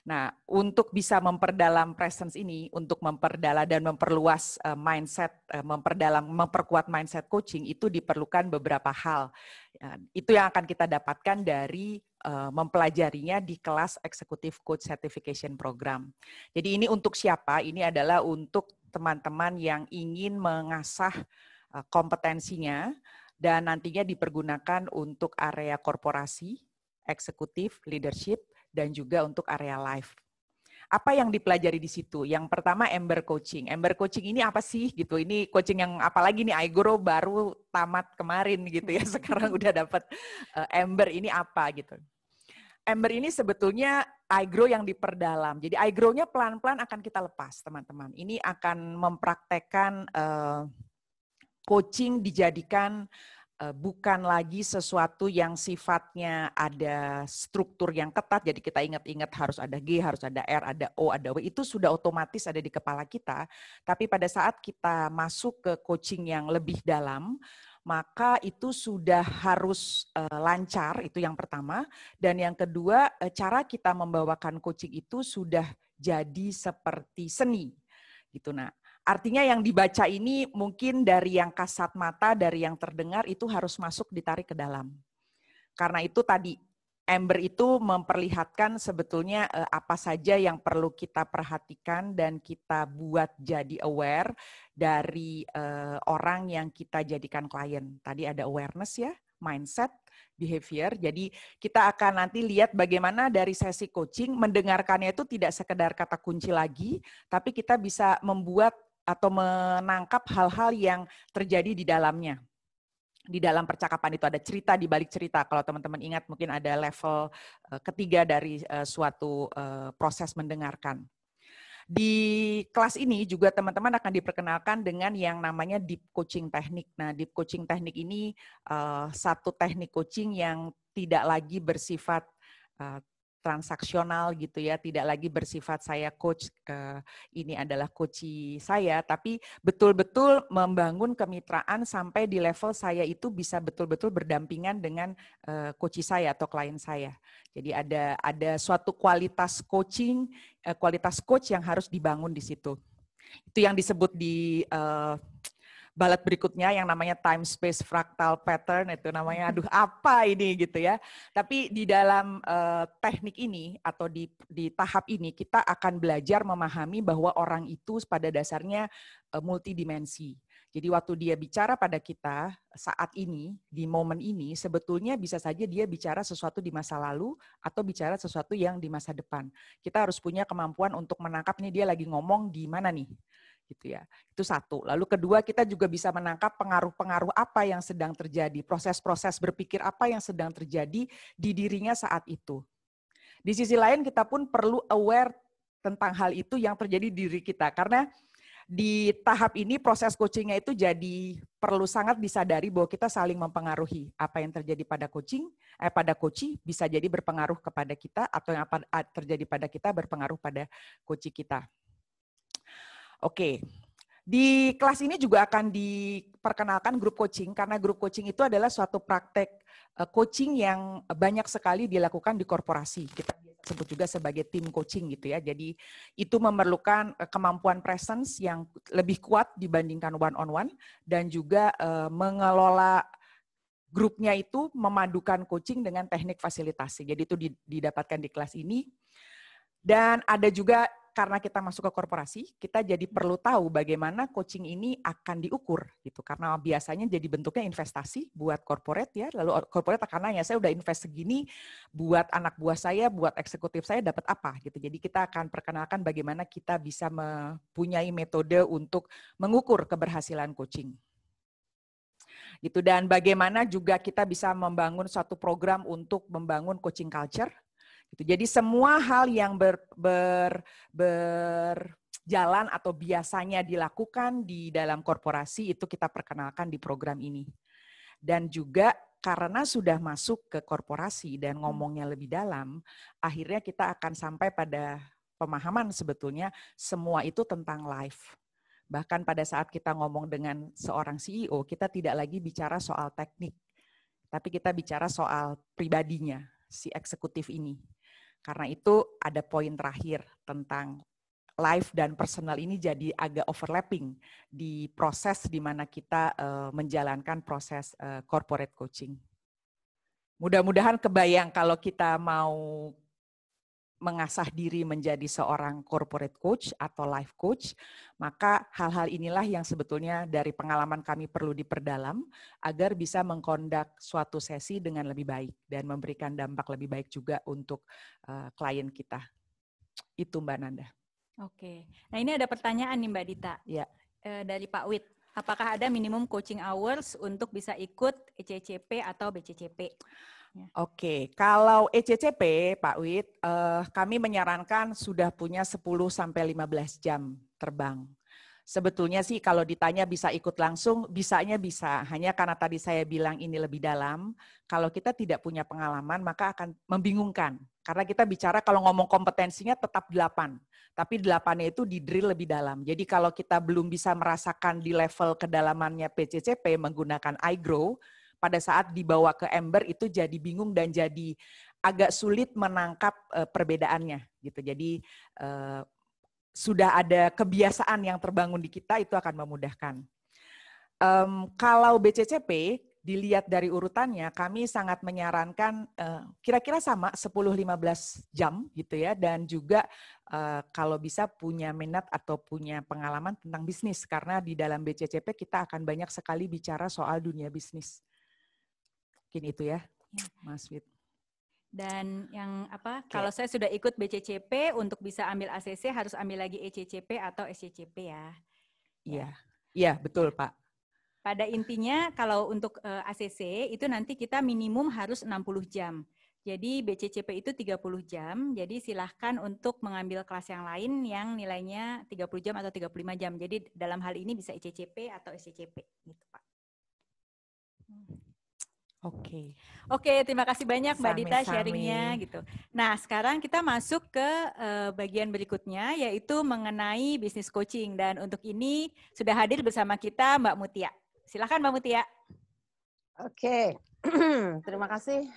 Nah, untuk bisa memperdalam presence ini, untuk memperdalam dan memperluas mindset, memperkuat mindset coaching, itu diperlukan beberapa hal. Itu yang akan kita dapatkan dari mempelajarinya di kelas Executive Coach Certification Program. Jadi ini untuk siapa? Ini adalah untuk teman-teman yang ingin mengasah kompetensinya dan nantinya dipergunakan untuk area korporasi, eksekutif, leadership, dan juga untuk area life. Apa yang dipelajari di situ? Yang pertama Ember Coaching. Ember Coaching ini apa sih gitu? Ini coaching yang apalagi nih iGrow baru tamat kemarin gitu ya. Sekarang udah dapat Ember ini apa gitu. Ember ini sebetulnya iGrow yang diperdalam. Jadi iGrow-nya pelan-pelan akan kita lepas, teman-teman. Ini akan mempraktekkan coaching dijadikan bukan lagi sesuatu yang sifatnya ada struktur yang ketat, jadi kita ingat-ingat harus ada G, harus ada R, ada O, ada W, itu sudah otomatis ada di kepala kita. Tapi pada saat kita masuk ke coaching yang lebih dalam, maka itu sudah harus lancar, itu yang pertama. Dan yang kedua, cara kita membawakan coaching itu sudah jadi seperti seni. Gitu. Nah, artinya yang dibaca ini mungkin dari yang kasat mata, dari yang terdengar itu harus masuk ditarik ke dalam. Karena itu tadi, Ember itu memperlihatkan sebetulnya apa saja yang perlu kita perhatikan dan kita buat jadi aware dari orang yang kita jadikan klien. Tadi ada awareness ya, mindset, behavior. Jadi kita akan nanti lihat bagaimana dari sesi coaching mendengarkannya itu tidak sekedar kata kunci lagi, tapi kita bisa membuat atau menangkap hal-hal yang terjadi di dalamnya. di dalam percakapan itu ada cerita di balik cerita. Kalau teman-teman ingat mungkin ada level ketiga dari suatu proses mendengarkan. Di kelas ini juga teman-teman akan diperkenalkan dengan yang namanya deep coaching teknik. Nah, deep coaching teknik ini satu teknik coaching yang tidak lagi bersifat transaksional gitu ya, tidak lagi bersifat saya coach, ini adalah coachi saya, tapi betul-betul membangun kemitraan sampai di level saya itu bisa betul-betul berdampingan dengan coachi saya atau klien saya. Jadi ada suatu kualitas coaching, kualitas coach yang harus dibangun di situ. Itu yang disebut di balet berikutnya yang namanya time space fractal pattern, itu namanya aduh apa ini gitu ya. Tapi di dalam teknik ini atau di tahap ini kita akan belajar memahami bahwa orang itu pada dasarnya multidimensi. Jadi waktu dia bicara pada kita saat ini, di momen ini, sebetulnya bisa saja dia bicara sesuatu di masa lalu atau bicara sesuatu yang di masa depan. Kita harus punya kemampuan untuk menangkap nih dia lagi ngomong di mana nih. Gitu ya. Itu satu. Lalu kedua, kita juga bisa menangkap pengaruh-pengaruh apa yang sedang terjadi, proses-proses berpikir apa yang sedang terjadi di dirinya saat itu. Di sisi lain kita pun perlu aware tentang hal itu yang terjadi di diri kita, karena di tahap ini proses coachingnya itu jadi perlu sangat disadari bahwa kita saling mempengaruhi. Apa yang terjadi pada pada coachee bisa jadi berpengaruh kepada kita, atau yang apa terjadi pada kita berpengaruh pada coachee kita. Oke, di kelas ini juga akan diperkenalkan grup coaching, karena grup coaching itu adalah suatu praktek coaching yang banyak sekali dilakukan di korporasi. Kita sebut juga sebagai tim coaching gitu ya. Jadi itu memerlukan kemampuan presence yang lebih kuat dibandingkan one-on-one, dan juga mengelola grupnya itu memadukan coaching dengan teknik fasilitasi. Jadi itu didapatkan di kelas ini. Dan ada juga, karena kita masuk ke korporasi, kita jadi perlu tahu bagaimana coaching ini akan diukur gitu. Karena biasanya jadi bentuknya investasi buat corporate ya. Lalu corporate akan nanya, saya udah invest segini buat anak buah saya, buat eksekutif saya dapat apa gitu. Jadi kita akan perkenalkan bagaimana kita bisa mempunyai metode untuk mengukur keberhasilan coaching. Gitu, dan bagaimana juga kita bisa membangun suatu program untuk membangun coaching culture. Jadi semua hal yang berjalan atau biasanya dilakukan di dalam korporasi itu kita perkenalkan di program ini. Dan juga karena sudah masuk ke korporasi dan ngomongnya lebih dalam, akhirnya kita akan sampai pada pemahaman sebetulnya semua itu tentang life. Bahkan pada saat kita ngomong dengan seorang CEO, kita tidak lagi bicara soal teknik, tapi kita bicara soal pribadinya, si eksekutif ini. Karena itu ada poin terakhir tentang life dan personal ini jadi agak overlapping di proses di mana kita menjalankan proses corporate coaching. Mudah-mudahan kebayang kalau kita mau mengasah diri menjadi seorang corporate coach atau life coach, maka hal-hal inilah yang sebetulnya dari pengalaman kami perlu diperdalam agar bisa mengkondak suatu sesi dengan lebih baik dan memberikan dampak lebih baik juga untuk klien kita. Itu Mbak Nanda. Oke, nah ini ada pertanyaan nih Mbak Dita. Ya. Dari Pak Wit. Apakah ada minimum coaching hours untuk bisa ikut ECCP atau BCCP? Ya. Oke, kalau ECCP, Pak Wit, kami menyarankan sudah punya 10-15 jam terbang. Sebetulnya sih kalau ditanya bisa ikut langsung, bisanya bisa. Hanya karena tadi saya bilang ini lebih dalam, kalau kita tidak punya pengalaman maka akan membingungkan. Karena kita bicara kalau ngomong kompetensinya tetap 8, tapi 8-nya itu di drill lebih dalam. Jadi kalau kita belum bisa merasakan di level kedalamannya PCCP menggunakan iGrow, pada saat dibawa ke Ember itu jadi bingung dan jadi agak sulit menangkap perbedaannya gitu. Jadi sudah ada kebiasaan yang terbangun di kita, itu akan memudahkan. Kalau BCCP dilihat dari urutannya, kami sangat menyarankan kira-kira sama 10-15 jam gitu ya, dan juga kalau bisa punya minat atau punya pengalaman tentang bisnis, karena di dalam BCCP kita akan banyak sekali bicara soal dunia bisnis. Mungkin itu ya, Mas Wit. Dan yang apa? Okay. Kalau saya sudah ikut BCCP, untuk bisa ambil ACC harus ambil lagi ECCP atau SCCP ya. Iya, iya betul Pak. Pada intinya kalau untuk ACC itu nanti kita minimum harus 60 jam. Jadi BCCP itu 30 jam, jadi silahkan untuk mengambil kelas yang lain yang nilainya 30 jam atau 35 jam. Jadi dalam hal ini bisa ICCP atau SCCP gitu, Pak. Oke, terima kasih banyak Mbak Dita sharingnya gitu. Nah, sekarang kita masuk ke bagian berikutnya yaitu mengenai bisnis coaching, dan untuk ini sudah hadir bersama kita Mbak Mutia. Silakan Mbak Mutia. Oke. Terima kasih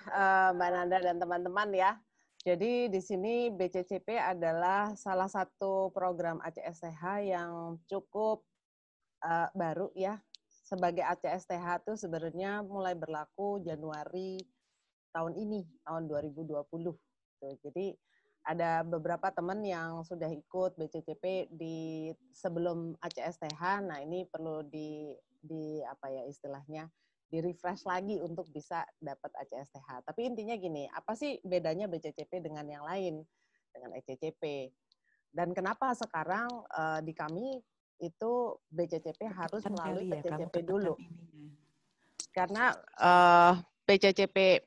Mbak Nanda dan teman-teman ya. Jadi di sini BCCP adalah salah satu program ACSTH yang cukup baru ya. Sebagai ACSTH itu sebenarnya mulai berlaku Januari tahun ini, tahun 2020. Jadi ada beberapa teman yang sudah ikut BCCP di sebelum ACSTH. Nah ini perlu di apa ya istilahnya, di-refresh lagi untuk bisa dapat ACSTH. Tapi intinya gini, apa sih bedanya BCCP dengan yang lain, dengan ECCP? Dan kenapa sekarang di kami itu BCCP harus melalui PCCP dulu? Karena PCCP,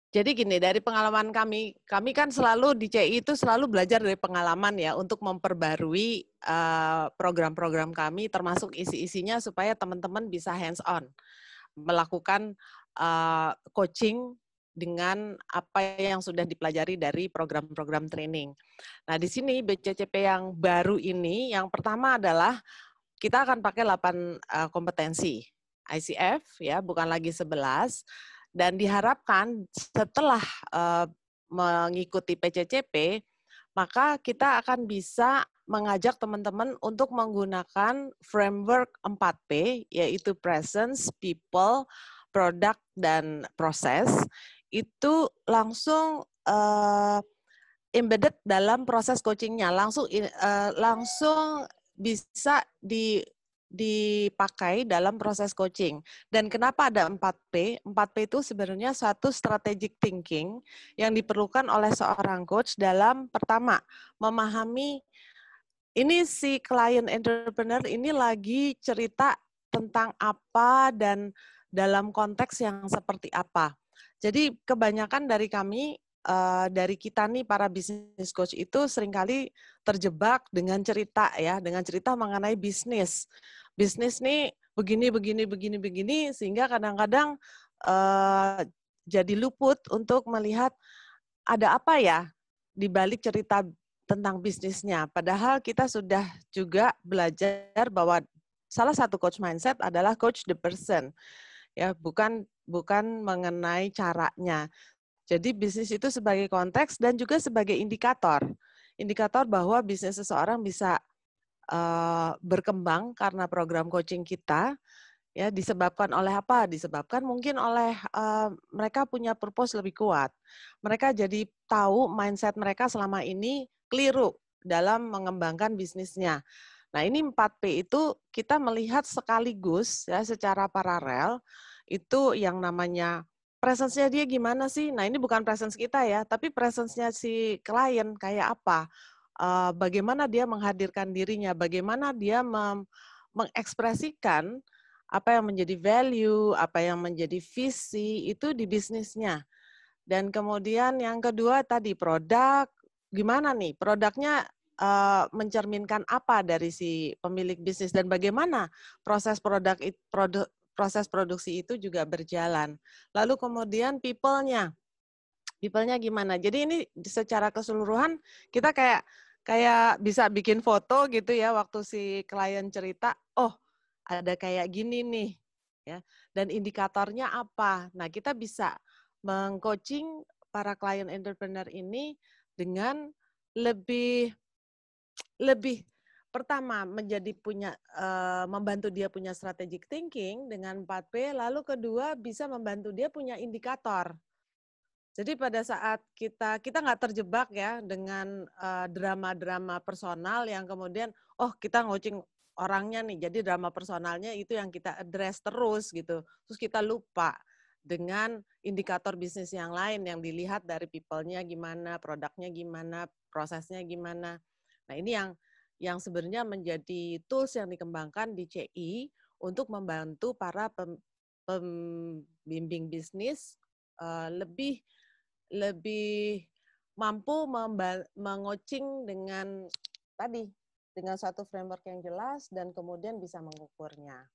jadi gini, dari pengalaman kami kan selalu di CI itu selalu belajar dari pengalaman ya, untuk memperbarui program-program kami, termasuk isi-isinya supaya teman-teman bisa hands-on melakukan coaching dengan apa yang sudah dipelajari dari program-program training. Nah, di sini BCCP yang baru ini, yang pertama adalah kita akan pakai 8 kompetensi ICF, ya, bukan lagi 11, dan diharapkan setelah mengikuti PCCP, maka kita akan bisa mengajak teman-teman untuk menggunakan framework 4P, yaitu presence, people, product, dan proses. Itu langsung embedded dalam proses coachingnya, langsung bisa dipakai dalam proses coaching. Dan kenapa ada 4P? 4P itu sebenarnya suatu strategic thinking yang diperlukan oleh seorang coach dalam, pertama, memahami ini si klien entrepreneur ini lagi cerita tentang apa dan dalam konteks yang seperti apa. Jadi kebanyakan dari kami, dari kita nih para business coach itu seringkali terjebak dengan cerita ya, dengan cerita mengenai bisnis. Bisnis nih begini, sehingga kadang-kadang jadi luput untuk melihat ada apa ya di balik cerita tentang bisnisnya. Padahal kita sudah juga belajar bahwa salah satu coach mindset adalah coach the person. Ya, bukan mengenai caranya. Jadi bisnis itu sebagai konteks dan juga sebagai indikator. Indikator bahwa bisnis seseorang bisa berkembang karena program coaching kita. Ya, disebabkan oleh apa? Disebabkan mungkin oleh mereka punya purpose lebih kuat. Mereka jadi tahu mindset mereka selama ini keliru dalam mengembangkan bisnisnya. Nah, ini 4P itu kita melihat sekaligus ya, secara paralel, itu yang namanya presence-nya dia gimana sih? Nah, ini bukan presence kita ya, tapi presence-nya si klien kayak apa? Bagaimana dia menghadirkan dirinya, bagaimana dia mengekspresikan apa yang menjadi value, apa yang menjadi visi itu di bisnisnya. Dan kemudian yang kedua tadi produk, gimana nih produknya mencerminkan apa dari si pemilik bisnis dan bagaimana proses proses produksi itu juga berjalan. Lalu kemudian people-nya gimana? Jadi ini secara keseluruhan kita kayak bisa bikin foto gitu ya waktu si klien cerita, oh ada kayak gini nih, ya. Dan indikatornya apa? Nah, kita bisa meng-coaching para klien entrepreneur ini dengan lebih pertama membantu dia punya strategic thinking dengan 4P, lalu kedua bisa membantu dia punya indikator. Jadi pada saat kita nggak terjebak ya dengan drama-drama personal yang kemudian kita coaching orangnya nih, jadi drama personalnya itu yang kita address terus gitu. Terus kita lupa dengan indikator bisnis yang lain yang dilihat dari people-nya gimana, produknya gimana, prosesnya gimana. Nah, ini yang sebenarnya menjadi tools yang dikembangkan di CI untuk membantu para pembimbing bisnis lebih mampu mengcoaching dengan suatu framework yang jelas dan kemudian bisa mengukurnya.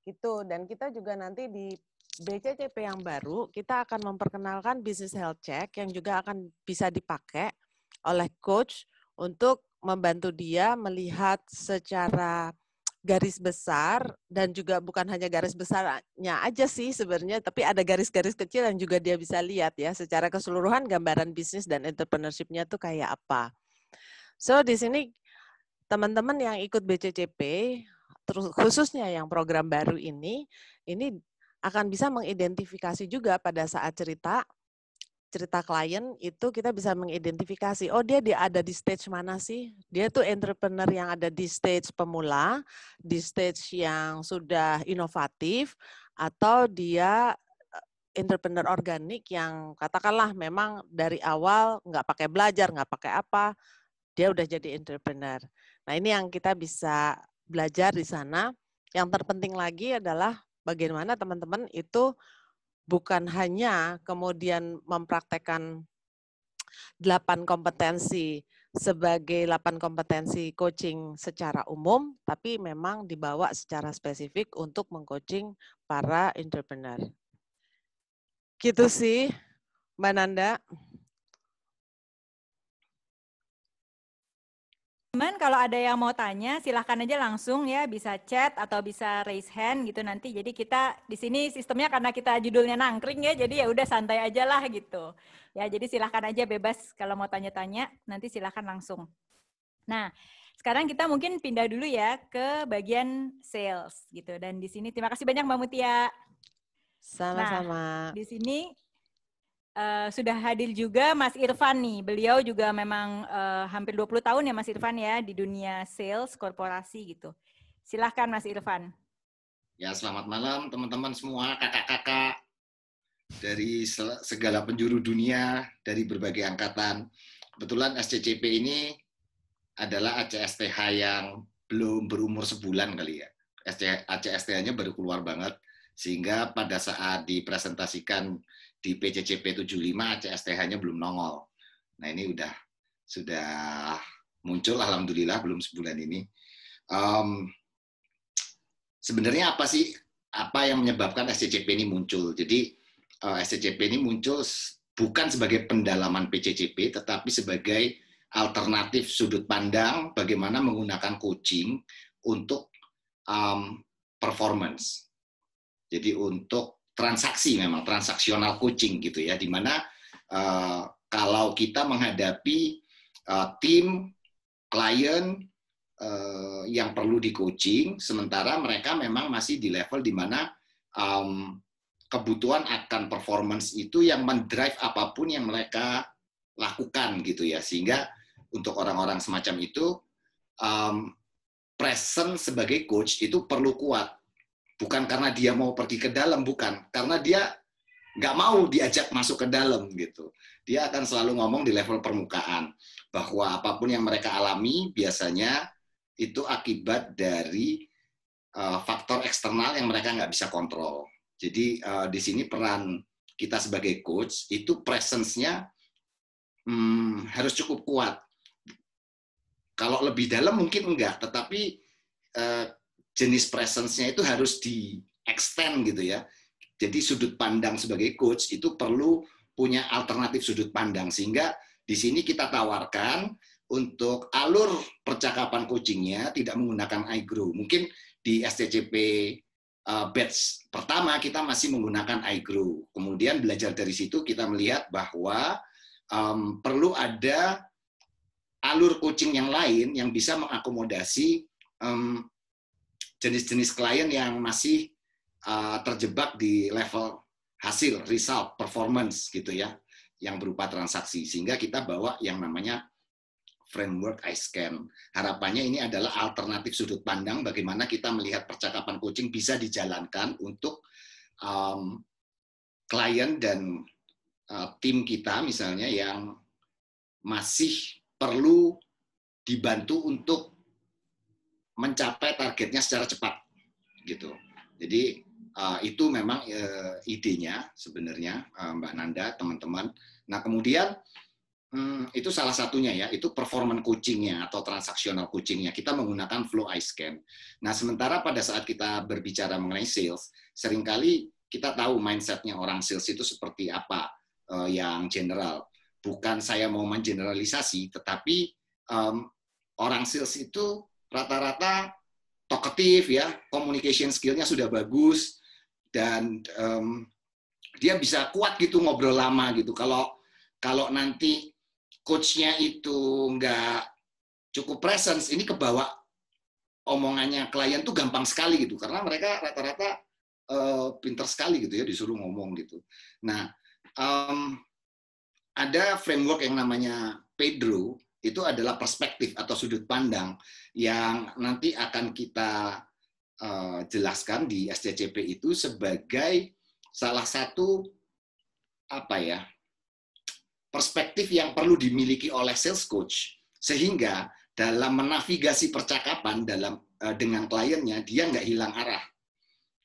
Gitu. Dan kita juga nanti di BCCP yang baru, kita akan memperkenalkan business health check yang juga akan bisa dipakai oleh coach untuk membantu dia melihat secara garis besar, dan juga bukan hanya garis besarnya aja sih sebenarnya, tapi ada garis-garis kecil yang juga dia bisa lihat ya, secara keseluruhan gambaran bisnis dan entrepreneurship-nya tuh kayak apa. So di sini teman-teman yang ikut BCCP, terus khususnya yang program baru ini akan bisa mengidentifikasi juga pada saat cerita klien itu kita bisa mengidentifikasi, oh dia ada di stage mana sih? Dia tuh entrepreneur yang ada di stage pemula, di stage yang sudah inovatif, atau dia entrepreneur organik yang katakanlah memang dari awal nggak pakai belajar, nggak pakai apa, dia udah jadi entrepreneur. Nah ini yang kita bisa belajar di sana. Yang terpenting lagi adalah bagaimana teman-teman itu bukan hanya kemudian mempraktekkan 8 kompetensi sebagai 8 kompetensi coaching secara umum, tapi memang dibawa secara spesifik untuk mengcoaching para entrepreneur. Gitu sih, Mbak Nanda. Teman, kalau ada yang mau tanya, silahkan aja langsung ya, bisa chat atau bisa raise hand gitu nanti. Jadi kita di sini sistemnya karena kita judulnya nangkring ya, jadi ya udah santai aja lah gitu. Ya, jadi silahkan aja bebas kalau mau tanya-tanya, nanti silahkan langsung. Nah, sekarang kita mungkin pindah dulu ya ke bagian sales gitu. Dan di sini terima kasih banyak Mbak Mutia. Sama-sama. Nah, di sini sudah hadir juga Mas Irfan nih. Beliau juga memang hampir 20 tahun ya Mas Irfan ya di dunia sales korporasi gitu. Silahkan Mas Irfan. Ya, selamat malam teman-teman semua, kakak-kakak dari segala penjuru dunia, dari berbagai angkatan. Kebetulan SCCP ini adalah ACSTH yang belum berumur sebulan kali ya. ACSTH-nya baru keluar banget, sehingga pada saat dipresentasikan di PCCP 75 ACSTH-nya belum nongol. Nah ini sudah muncul, alhamdulillah belum sebulan ini. Sebenarnya apa yang menyebabkan SCCP ini muncul? Jadi SCCP ini muncul bukan sebagai pendalaman PCCP, tetapi sebagai alternatif sudut pandang bagaimana menggunakan coaching untuk performance. Jadi untuk transaksi, memang transaksional coaching gitu ya, di mana kalau kita menghadapi tim, klien yang perlu di coaching, sementara mereka memang masih di level di mana kebutuhan akan performance itu yang mendrive apapun yang mereka lakukan gitu ya, sehingga untuk orang-orang semacam itu presence sebagai coach itu perlu kuat. Bukan karena dia mau pergi ke dalam, bukan. Karena dia nggak mau diajak masuk ke dalam gitu. Dia akan selalu ngomong di level permukaan bahwa apapun yang mereka alami biasanya itu akibat dari faktor eksternal yang mereka nggak bisa kontrol. Jadi di sini peran kita sebagai coach itu presence-nya harus cukup kuat. Kalau lebih dalam mungkin enggak, tetapi jenis presence-nya itu harus di-extend gitu ya. Jadi sudut pandang sebagai coach itu perlu punya alternatif sudut pandang. Sehingga di sini kita tawarkan untuk alur percakapan coachingnya tidak menggunakan iGrow. Mungkin di SCCP batch pertama kita masih menggunakan iGrow. Kemudian belajar dari situ kita melihat bahwa perlu ada alur coaching yang lain yang bisa mengakomodasi jenis-jenis klien yang masih terjebak di level hasil, result, performance gitu ya, yang berupa transaksi. Sehingga kita bawa yang namanya framework iScan. Harapannya ini adalah alternatif sudut pandang bagaimana kita melihat percakapan coaching bisa dijalankan untuk klien dan tim kita misalnya yang masih perlu dibantu untuk mencapai targetnya secara cepat. gitu. Jadi itu memang idenya sebenarnya, Mbak Nanda, teman-teman. Nah, kemudian itu salah satunya ya, itu performance coaching-nya atau transaksional coaching-nya. Kita menggunakan flow ice scan. Nah, sementara pada saat kita berbicara mengenai sales, seringkali kita tahu mindset-nya orang sales itu seperti apa, yang general. Bukan saya mau mengeneralisasi, tetapi orang sales itu rata-rata talkative ya, communication skill-nya sudah bagus, dan dia bisa kuat gitu ngobrol lama gitu. Kalau nanti coach-nya itu nggak cukup presence, ini kebawa omongannya klien tuh gampang sekali gitu, karena mereka rata-rata pinter sekali gitu ya, disuruh ngomong gitu. Nah, ada framework yang namanya Pedro, itu adalah perspektif atau sudut pandang yang nanti akan kita jelaskan di SCCP itu sebagai salah satu perspektif yang perlu dimiliki oleh sales coach, sehingga dalam menavigasi percakapan dengan kliennya dia nggak hilang arah.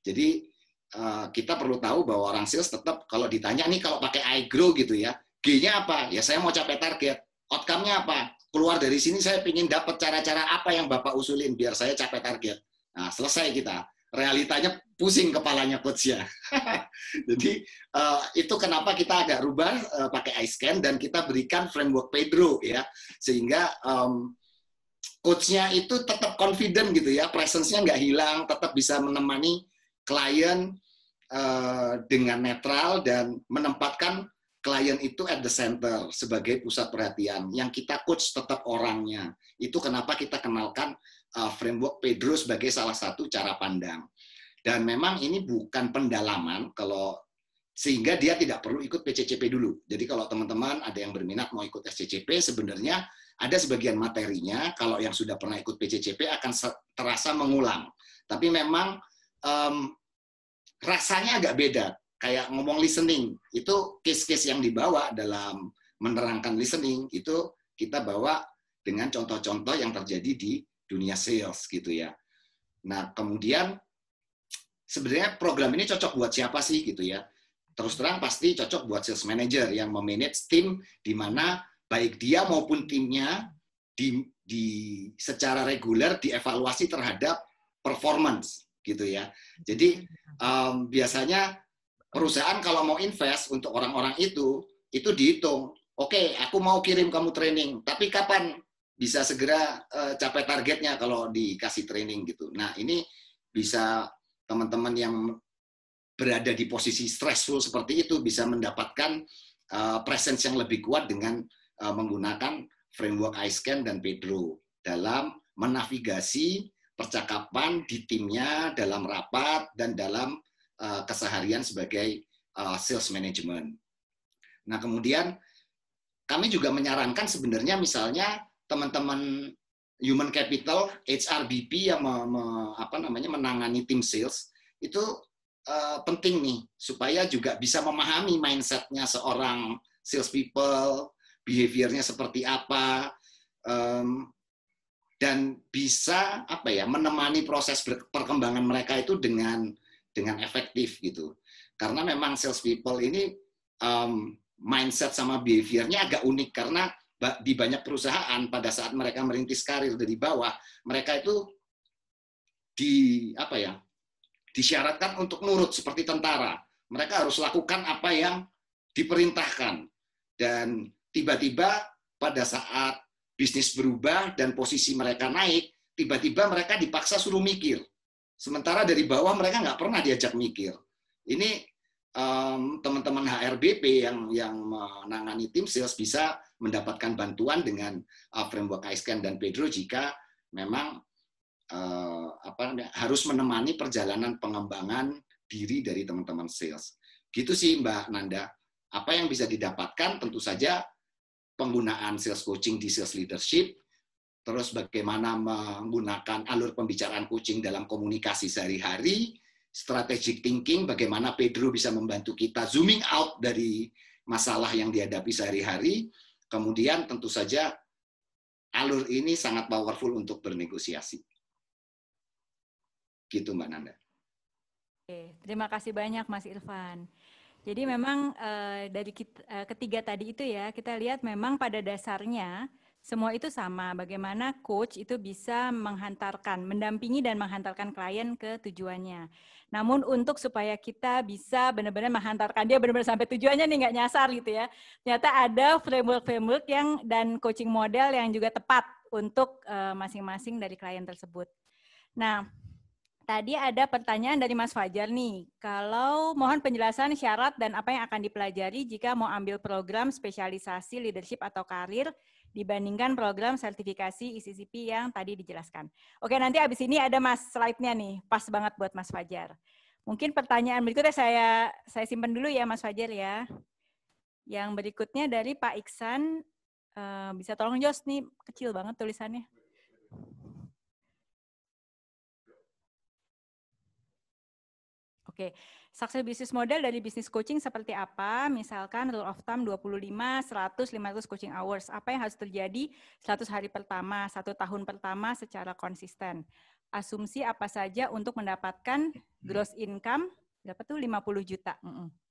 Jadi kita perlu tahu bahwa orang sales tetap kalau ditanya nih, kalau pakai I grow gitu ya, G-nya apa? Ya saya mau capai target. Outcome-nya apa? Keluar dari sini saya ingin dapat cara-cara apa yang Bapak usulin biar saya capai target. Nah, selesai kita. Realitanya pusing kepalanya coach-nya. Jadi itu kenapa kita agak rubah pakai ice scan dan kita berikan framework Pedro ya, sehingga coach-nya itu tetap confident gitu ya, presence-nya nggak hilang, tetap bisa menemani klien dengan netral dan menempatkan klien itu at the center sebagai pusat perhatian. Yang kita coach tetap orangnya. Itu kenapa kita kenalkan framework Pedro sebagai salah satu cara pandang. Dan memang ini bukan pendalaman, sehingga dia tidak perlu ikut PCCP dulu. Jadi kalau teman-teman ada yang berminat mau ikut SCCP, sebenarnya ada sebagian materinya, kalau yang sudah pernah ikut PCCP akan terasa mengulang. Tapi memang rasanya agak beda. Kayak ngomong listening, itu case-case yang dibawa dalam menerangkan listening, itu kita bawa dengan contoh-contoh yang terjadi di dunia sales gitu ya. Nah, kemudian sebenarnya program ini cocok buat siapa sih gitu ya? Terus terang pasti cocok buat sales manager yang memanage tim di mana baik dia maupun timnya secara reguler dievaluasi terhadap performance gitu ya. Jadi biasanya perusahaan kalau mau invest untuk orang-orang itu dihitung. Oke, aku mau kirim kamu training, tapi kapan bisa segera capai targetnya kalau dikasih training gitu. Nah, ini bisa teman-teman yang berada di posisi stressful seperti itu bisa mendapatkan presence yang lebih kuat dengan menggunakan framework ice scan dan Pedro dalam menavigasi percakapan di timnya, dalam rapat, dan dalam keseharian sebagai sales management. Nah, kemudian kami juga menyarankan sebenarnya misalnya teman-teman human capital, HRBP yang menangani tim sales, itu penting nih, supaya juga bisa memahami mindset-nya seorang sales people, behavior-nya seperti apa, dan bisa menemani proses perkembangan mereka itu dengan efektif gitu. Karena memang sales people ini mindset sama behavior-nya agak unik, karena di banyak perusahaan pada saat mereka merintis karir dari bawah, mereka itu disyaratkan untuk nurut seperti tentara. Mereka harus lakukan apa yang diperintahkan. Dan tiba-tiba pada saat bisnis berubah dan posisi mereka naik, tiba-tiba mereka dipaksa suruh mikir. Sementara dari bawah mereka nggak pernah diajak mikir. Ini teman-teman HRBP yang menangani tim sales bisa mendapatkan bantuan dengan framework ice scan dan Pedro jika memang harus menemani perjalanan pengembangan diri dari teman-teman sales. Gitu sih Mbak Nanda. Apa yang bisa didapatkan tentu saja penggunaan sales coaching di sales leadership, terus bagaimana menggunakan alur pembicaraan coaching dalam komunikasi sehari-hari, strategic thinking, bagaimana Pedro bisa membantu kita zooming out dari masalah yang dihadapi sehari-hari. Kemudian tentu saja alur ini sangat powerful untuk bernegosiasi. Gitu Mbak Nanda. Oke, terima kasih banyak Mas Irfan. Jadi memang dari ketiga tadi itu ya, kita lihat memang pada dasarnya semua itu sama. Bagaimana coach itu bisa menghantarkan, mendampingi dan menghantarkan klien ke tujuannya. Namun untuk supaya kita bisa benar-benar menghantarkan dia benar-benar sampai tujuannya nih, nggak nyasar gitu ya. Ternyata ada framework yang dan coaching model yang juga tepat untuk masing-masing dari klien tersebut. Nah, tadi ada pertanyaan dari Mas Fajar nih, kalau mohon penjelasan syarat dan apa yang akan dipelajari jika mau ambil program spesialisasi leadership atau karir dibandingkan program sertifikasi ICCP yang tadi dijelaskan. Oke, nanti habis ini ada Mas slide-nya nih, pas banget buat Mas Fajar. Mungkin pertanyaan berikutnya saya simpan dulu ya Mas Fajar ya. Yang berikutnya dari Pak Iksan, bisa tolong Jos nih, kecil banget tulisannya. Oke, sukses bisnis model dari bisnis coaching seperti apa? Misalkan rule of thumb 25, 100, 500 coaching hours. Apa yang harus terjadi 100 hari pertama, 1 tahun pertama secara konsisten? Asumsi apa saja untuk mendapatkan gross income? Dapat tuh 50 juta.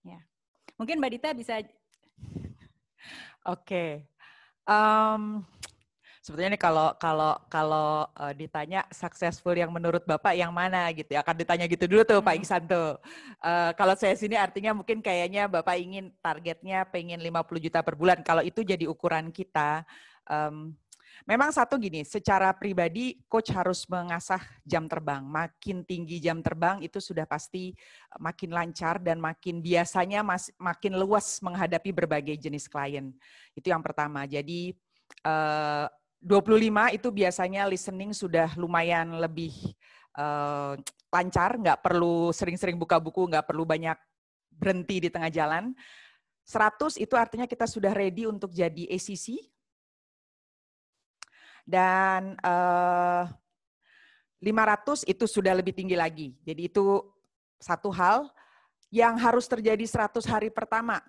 Ya. Mungkin Mbak Dita bisa. Oke. Sebetulnya nih kalau ditanya successful yang menurut Bapak yang mana gitu ya, akan ditanya gitu dulu tuh Pak Iksan tuh. Kalau saya sini artinya mungkin kayaknya Bapak ingin targetnya pengen 50 juta per bulan. Kalau itu jadi ukuran kita, memang satu gini, secara pribadi coach harus mengasah jam terbang. Makin tinggi jam terbang itu sudah pasti makin lancar dan makin biasanya makin luas menghadapi berbagai jenis klien. Itu yang pertama. Jadi 25 itu biasanya listening sudah lumayan lebih lancar, nggak perlu sering-sering buka buku, nggak perlu banyak berhenti di tengah jalan. 100 itu artinya kita sudah ready untuk jadi ACC. Dan 500 itu sudah lebih tinggi lagi. Jadi itu satu hal yang harus terjadi 100 hari pertama.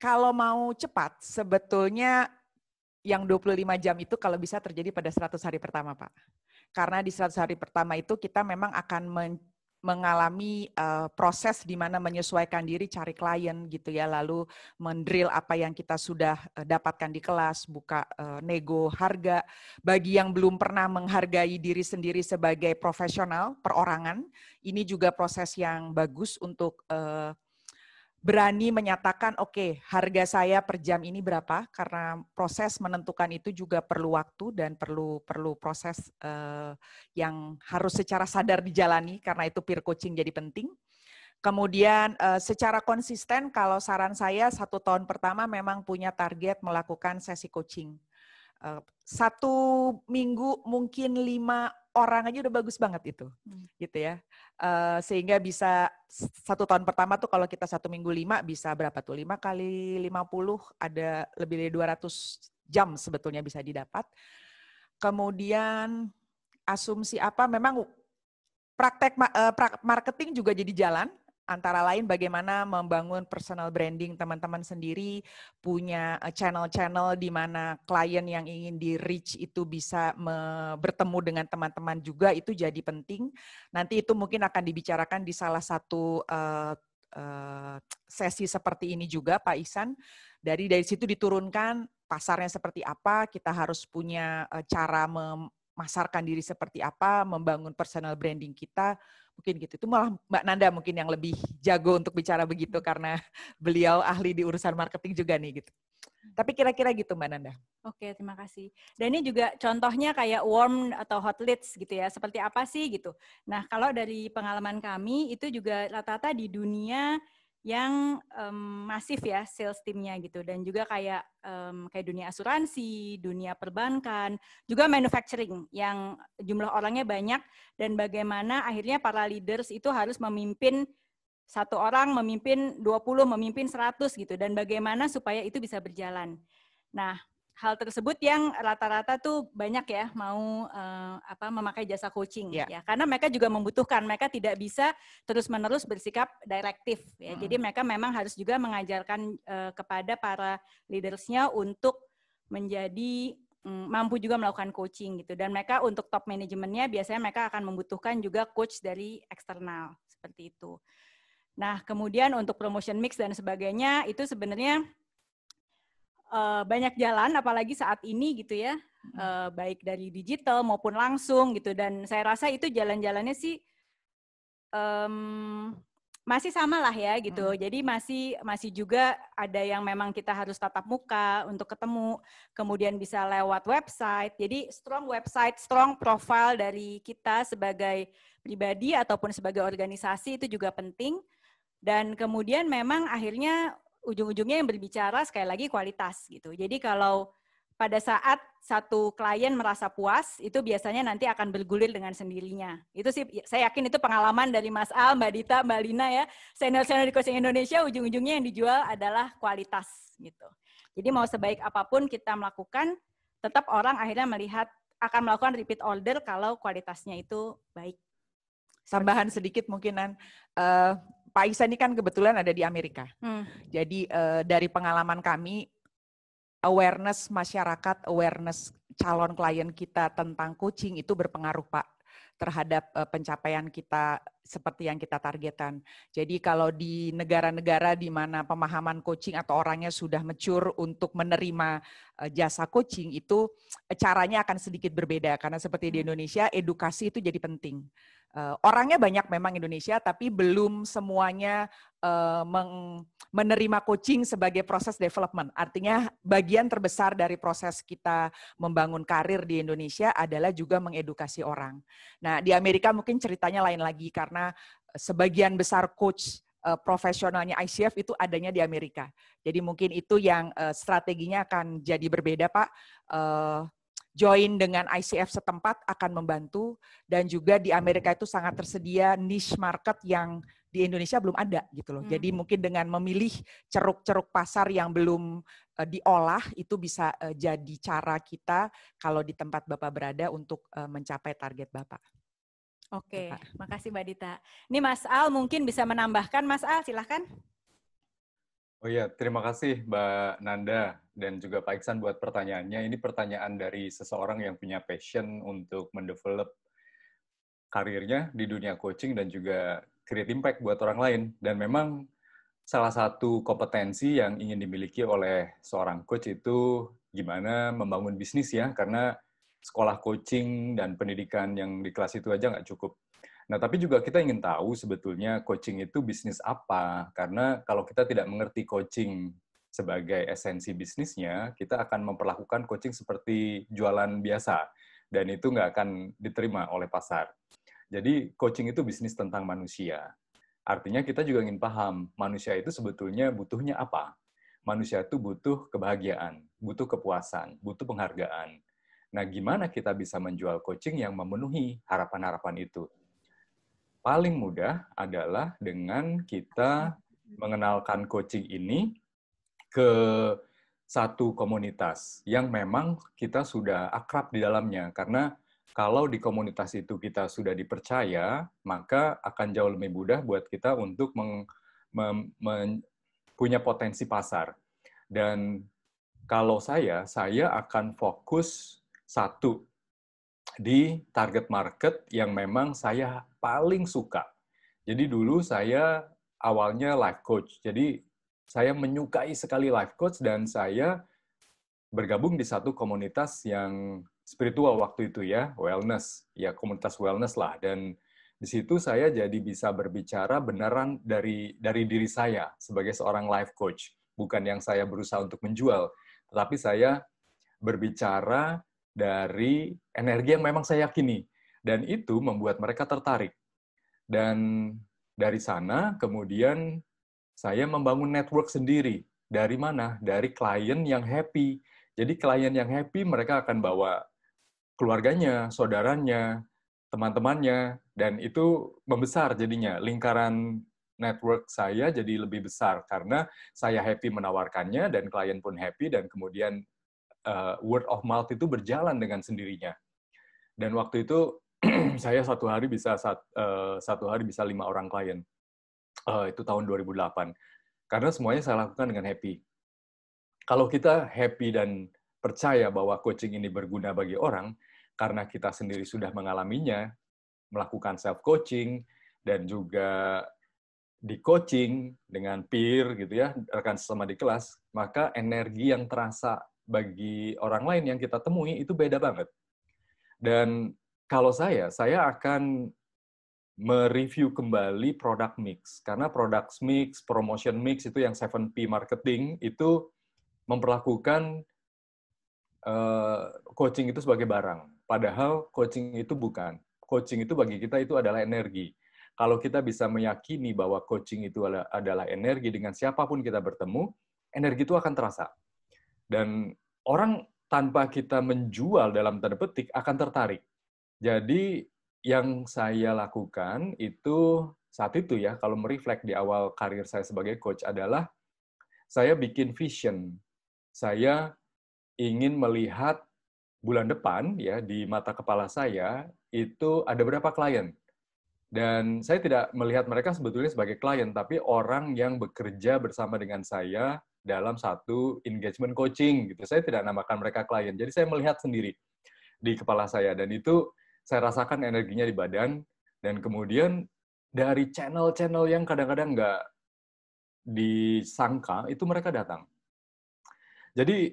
Kalau mau cepat, sebetulnya yang 25 jam itu kalau bisa terjadi pada 100 hari pertama, Pak. Karena di 100 hari pertama itu kita memang akan mengalami proses di mana menyesuaikan diri, cari klien gitu ya, lalu mendrill apa yang kita sudah dapatkan di kelas, buka nego harga. Bagi yang belum pernah menghargai diri sendiri sebagai profesional, perorangan, ini juga proses yang bagus untuk berani menyatakan, oke, harga saya per jam ini berapa, karena proses menentukan itu juga perlu waktu dan perlu proses yang harus secara sadar dijalani, karena itu peer coaching jadi penting. Kemudian secara konsisten, kalau saran saya 1 tahun pertama memang punya target melakukan sesi coaching. 1 minggu mungkin 5 orang aja udah bagus banget itu, gitu ya. Sehingga bisa 1 tahun pertama tuh kalau kita 1 minggu 5 bisa berapa tuh? 5 kali 50 ada lebih dari 200 jam sebetulnya bisa didapat. Kemudian asumsi apa? Memang praktek marketing juga jadi jalan. Antara lain bagaimana membangun personal branding teman-teman sendiri, punya channel-channel di mana klien yang ingin di-reach itu bisa bertemu dengan teman-teman juga, itu jadi penting. Nanti itu mungkin akan dibicarakan di salah satu sesi seperti ini juga, Pak Ihsan. Dari situ diturunkan pasarnya seperti apa, kita harus punya cara memasarkan diri seperti apa, membangun personal branding kita, mungkin gitu. Itu malah Mbak Nanda mungkin yang lebih jago untuk bicara begitu karena beliau ahli di urusan marketing juga nih gitu. Tapi kira-kira gitu Mbak Nanda. Oke, terima kasih. Dan ini juga contohnya kayak warm atau hot leads gitu ya. Seperti apa sih gitu. Nah, kalau dari pengalaman kami itu juga rata-rata di dunia yang masif ya sales teamnya gitu, dan juga kayak dunia asuransi, dunia perbankan, juga manufacturing yang jumlah orangnya banyak, dan bagaimana akhirnya para leaders itu harus memimpin 1 orang, memimpin 20, memimpin 100 gitu, dan bagaimana supaya itu bisa berjalan. Nah, hal tersebut yang rata-rata tuh banyak ya mau memakai jasa coaching ya, karena mereka juga membutuhkan, mereka tidak bisa terus-menerus bersikap direktif ya. Jadi mereka memang harus juga mengajarkan kepada para leadersnya untuk menjadi mampu juga melakukan coaching gitu. Dan mereka untuk top manajemennya biasanya mereka akan membutuhkan juga coach dari eksternal seperti itu. Nah, kemudian untuk promotion mix dan sebagainya itu sebenarnya banyak jalan, apalagi saat ini gitu ya, baik dari digital maupun langsung gitu. Dan saya rasa itu jalan-jalannya sih masih sama lah ya gitu. Jadi masih juga ada yang memang kita harus tatap muka untuk ketemu, kemudian bisa lewat website. Jadi strong website, strong profile dari kita sebagai pribadi ataupun sebagai organisasi itu juga penting. Dan kemudian memang akhirnya ujung-ujungnya yang berbicara sekali lagi kualitas gitu. Jadi kalau pada saat satu klien merasa puas, itu biasanya nanti akan bergulir dengan sendirinya. Itu sih, saya yakin itu pengalaman dari Mas Al, Mbak Dita, Mbak Lina ya, senior-senior di coaching Indonesia, ujung-ujungnya yang dijual adalah kualitas gitu. Jadi mau sebaik apapun kita melakukan, tetap orang akhirnya akan melakukan repeat order kalau kualitasnya itu baik. Tambahan sedikit mungkinan, Pak Iksan ini kan kebetulan ada di Amerika. Jadi dari pengalaman kami, awareness masyarakat, awareness calon klien kita tentang coaching itu berpengaruh, Pak, terhadap pencapaian kita seperti yang kita targetkan. Jadi kalau di negara-negara di mana pemahaman coaching atau orangnya sudah mature untuk menerima jasa coaching, itu caranya akan sedikit berbeda. Karena seperti di Indonesia, edukasi itu jadi penting. Orangnya banyak memang Indonesia, tapi belum semuanya menerima coaching sebagai proses development. Artinya bagian terbesar dari proses kita membangun karir di Indonesia adalah juga mengedukasi orang. Nah, di Amerika mungkin ceritanya lain lagi karena sebagian besar coach profesionalnya ICF itu adanya di Amerika. Jadi mungkin itu yang strateginya akan jadi berbeda, Pak. Join dengan ICF setempat akan membantu, dan juga di Amerika itu sangat tersedia niche market yang di Indonesia belum ada gitu loh. Jadi mungkin dengan memilih ceruk-ceruk pasar yang belum diolah itu bisa jadi cara kita kalau di tempat Bapak berada untuk mencapai target Bapak. Oke, makasih Mbak Dita. Ini Mas Al mungkin bisa menambahkan, Mas Al silahkan. Oh iya, terima kasih Mbak Nanda dan juga Pak Iksan buat pertanyaannya. Ini pertanyaan dari seseorang yang punya passion untuk mendevelop karirnya di dunia coaching dan juga create impact buat orang lain. Dan memang salah satu kompetensi yang ingin dimiliki oleh seorang coach itu gimana membangun bisnis ya, karena sekolah coaching dan pendidikan yang di kelas itu aja nggak cukup. Nah, tapi juga kita ingin tahu sebetulnya coaching itu bisnis apa, karena kalau kita tidak mengerti coaching sebagai esensi bisnisnya, kita akan memperlakukan coaching seperti jualan biasa, dan itu nggak akan diterima oleh pasar. Jadi, coaching itu bisnis tentang manusia. Artinya kita juga ingin paham, manusia itu sebetulnya butuhnya apa? Manusia itu butuh kebahagiaan, butuh kepuasan, butuh penghargaan. Nah, gimana kita bisa menjual coaching yang memenuhi harapan-harapan itu? Paling mudah adalah dengan kita mengenalkan coaching ini ke satu komunitas yang memang kita sudah akrab di dalamnya. Karena kalau di komunitas itu kita sudah dipercaya, maka akan jauh lebih mudah buat kita untuk punya potensi pasar. Dan kalau saya akan fokus satu di target market yang memang saya paling suka. Jadi dulu saya awalnya life coach. Jadi saya menyukai sekali life coach dan saya bergabung di satu komunitas yang spiritual waktu itu ya, wellness, ya komunitas wellness lah. Dan di situ saya jadi bisa berbicara beneran dari diri saya sebagai seorang life coach. Bukan yang saya berusaha untuk menjual, tetapi saya berbicara dari energi yang memang saya yakini. Dan itu membuat mereka tertarik. Dan dari sana kemudian saya membangun network sendiri. Dari mana? Dari klien yang happy. Jadi klien yang happy mereka akan bawa keluarganya, saudaranya, teman-temannya, dan itu membesar jadinya. Lingkaran network saya jadi lebih besar karena saya happy menawarkannya dan klien pun happy, dan kemudian word of mouth itu berjalan dengan sendirinya. Dan waktu itu saya satu hari bisa 5 orang klien. Itu tahun 2008. Karena semuanya saya lakukan dengan happy. Kalau kita happy dan percaya bahwa coaching ini berguna bagi orang, karena kita sendiri sudah mengalaminya, melakukan self-coaching, dan juga di coaching dengan peer gitu ya, rekan sesama di kelas, maka energi yang terasa bagi orang lain yang kita temui itu beda banget. Dan kalau saya akan mereview kembali product mix, karena product mix, promotion mix itu yang 7P marketing itu memperlakukan coaching itu sebagai barang. Padahal coaching itu bukan. Coaching itu bagi kita itu adalah energi. Kalau kita bisa meyakini bahwa coaching itu adalah energi, dengan siapapun kita bertemu, energi itu akan terasa. Dan orang tanpa kita menjual dalam tanda petik akan tertarik. Jadi yang saya lakukan itu saat itu ya, kalau mereflect di awal karir saya sebagai coach adalah saya bikin vision. Saya ingin melihat bulan depan ya di mata kepala saya itu ada berapa klien. Dan saya tidak melihat mereka sebetulnya sebagai klien, tapi orang yang bekerja bersama dengan saya dalam satu engagement coaching gitu. Saya tidak namakan mereka klien. Jadi saya melihat sendiri di kepala saya, dan itu saya rasakan energinya di badan, dan kemudian dari channel-channel yang kadang-kadang nggak disangka itu mereka datang. Jadi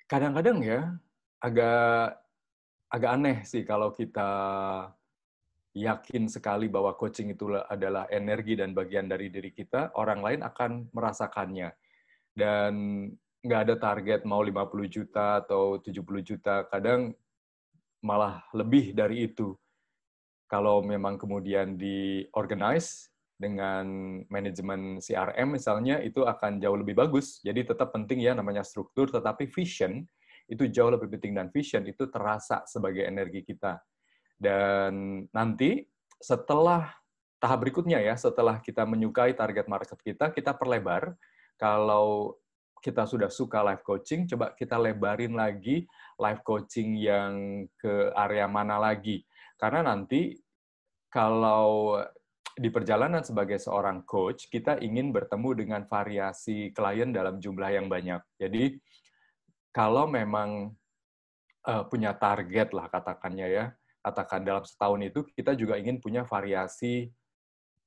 kadang-kadang ya agak aneh sih kalau kita yakin sekali bahwa coaching itu adalah energi dan bagian dari diri kita, orang lain akan merasakannya. Dan nggak ada target mau 50 juta atau 70 juta, kadang malah lebih dari itu. Kalau memang kemudian di-organize dengan manajemen CRM misalnya, itu akan jauh lebih bagus. Jadi tetap penting ya namanya struktur, tetapi vision itu jauh lebih penting, dan vision itu terasa sebagai energi kita. Dan nanti setelah tahap berikutnya ya, setelah kita menyukai target market kita perlebar. Kalau kita sudah suka live coaching, coba kita lebarin lagi live coaching yang ke area mana lagi. Karena nanti kalau di perjalanan sebagai seorang coach, kita ingin bertemu dengan variasi klien dalam jumlah yang banyak. Jadi kalau memang punya target lah katakannya ya, katakan dalam setahun itu kita juga ingin punya variasi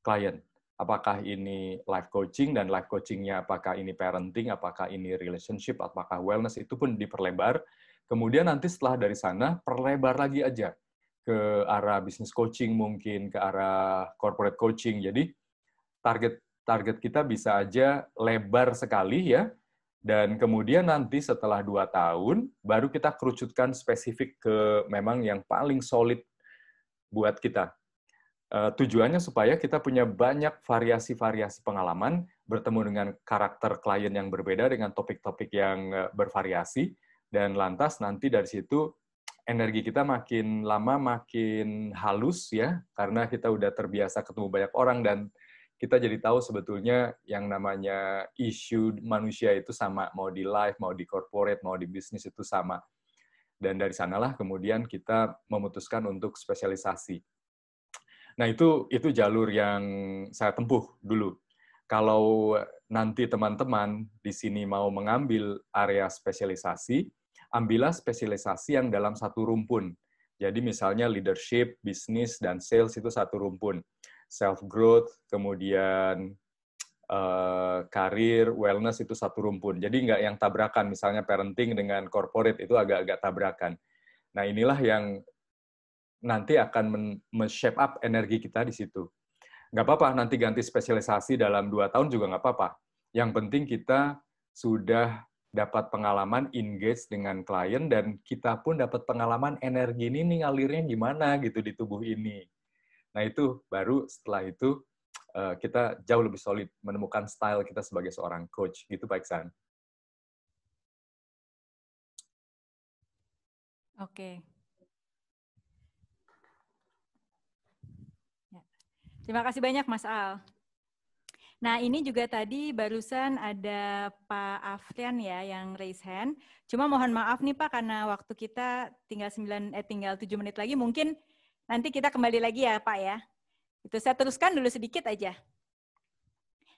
klien. Apakah ini life coaching, dan life coachingnya apakah ini parenting, apakah ini relationship, apakah wellness, itu pun diperlebar. Kemudian nanti setelah dari sana, perlebar lagi aja ke arah business coaching mungkin, ke arah corporate coaching. Jadi target kita bisa aja lebar sekali ya, dan kemudian nanti setelah 2 tahun, baru kita kerucutkan spesifik ke memang yang paling solid buat kita. Tujuannya supaya kita punya banyak variasi-variasi pengalaman, bertemu dengan karakter klien yang berbeda, dengan topik-topik yang bervariasi, dan lantas nanti dari situ energi kita makin lama makin halus ya, karena kita udah terbiasa ketemu banyak orang, dan kita jadi tahu sebetulnya yang namanya isu manusia itu sama, mau di live, mau di corporate, mau di bisnis itu sama. Dan dari sanalah kemudian kita memutuskan untuk spesialisasi. Nah, itu jalur yang saya tempuh dulu. Kalau nanti teman-teman di sini mau mengambil area spesialisasi, ambillah spesialisasi yang dalam satu rumpun. Jadi misalnya leadership, bisnis, dan sales itu satu rumpun. Self-growth, kemudian karir, wellness itu satu rumpun. Jadi nggak yang tabrakan, misalnya parenting dengan corporate itu agak-agak tabrakan. Nah, inilah yang nanti akan men-shape up energi kita di situ. Nggak apa-apa, nanti ganti spesialisasi dalam 2 tahun juga nggak apa-apa. Yang penting kita sudah dapat pengalaman engage dengan klien, dan kita pun dapat pengalaman energi ini ngalirnya gimana gitu di tubuh ini. Nah, itu baru setelah itu kita jauh lebih solid menemukan style kita sebagai seorang coach. Gitu, Pak Iksan. Oke. Terima kasih banyak, Mas Al. Nah, ini juga tadi barusan ada Pak Afrian ya yang raise hand. Cuma mohon maaf nih Pak, karena waktu kita tinggal 7 menit lagi, mungkin nanti kita kembali lagi ya Pak ya. Itu saya teruskan dulu sedikit aja.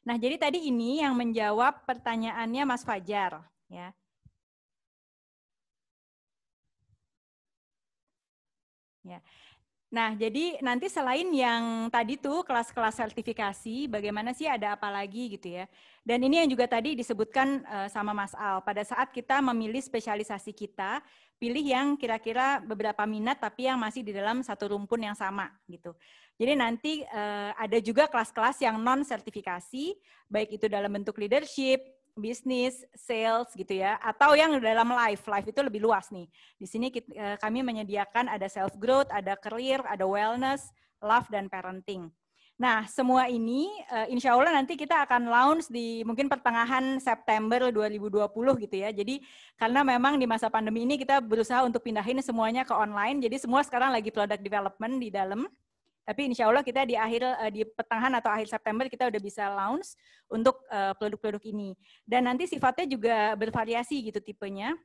Nah, jadi tadi ini yang menjawab pertanyaannya Mas Fajar ya. Ya. Nah, jadi nanti selain yang tadi tuh kelas-kelas sertifikasi, bagaimana sih ada apa lagi gitu ya. Dan ini yang juga tadi disebutkan sama Mas Al, pada saat kita memilih spesialisasi kita, pilih yang kira-kira beberapa minat tapi yang masih di dalam satu rumpun yang sama gitu. Jadi nanti ada juga kelas-kelas yang non-sertifikasi, baik itu dalam bentuk leadership, bisnis, sales gitu ya, atau yang dalam life itu lebih luas nih. Di sini kami menyediakan ada self growth, ada career, ada wellness, love dan parenting. Nah, semua ini insya Allah nanti kita akan launch di mungkin pertengahan September 2020 gitu ya. Jadi karena memang di masa pandemi ini kita berusaha untuk pindahin semuanya ke online. Jadi semua sekarang lagi product development di dalam. Tapi insya Allah kita di pertengahan atau akhir September kita udah bisa launch untuk produk-produk ini. Dan nanti sifatnya juga bervariasi gitu tipenya.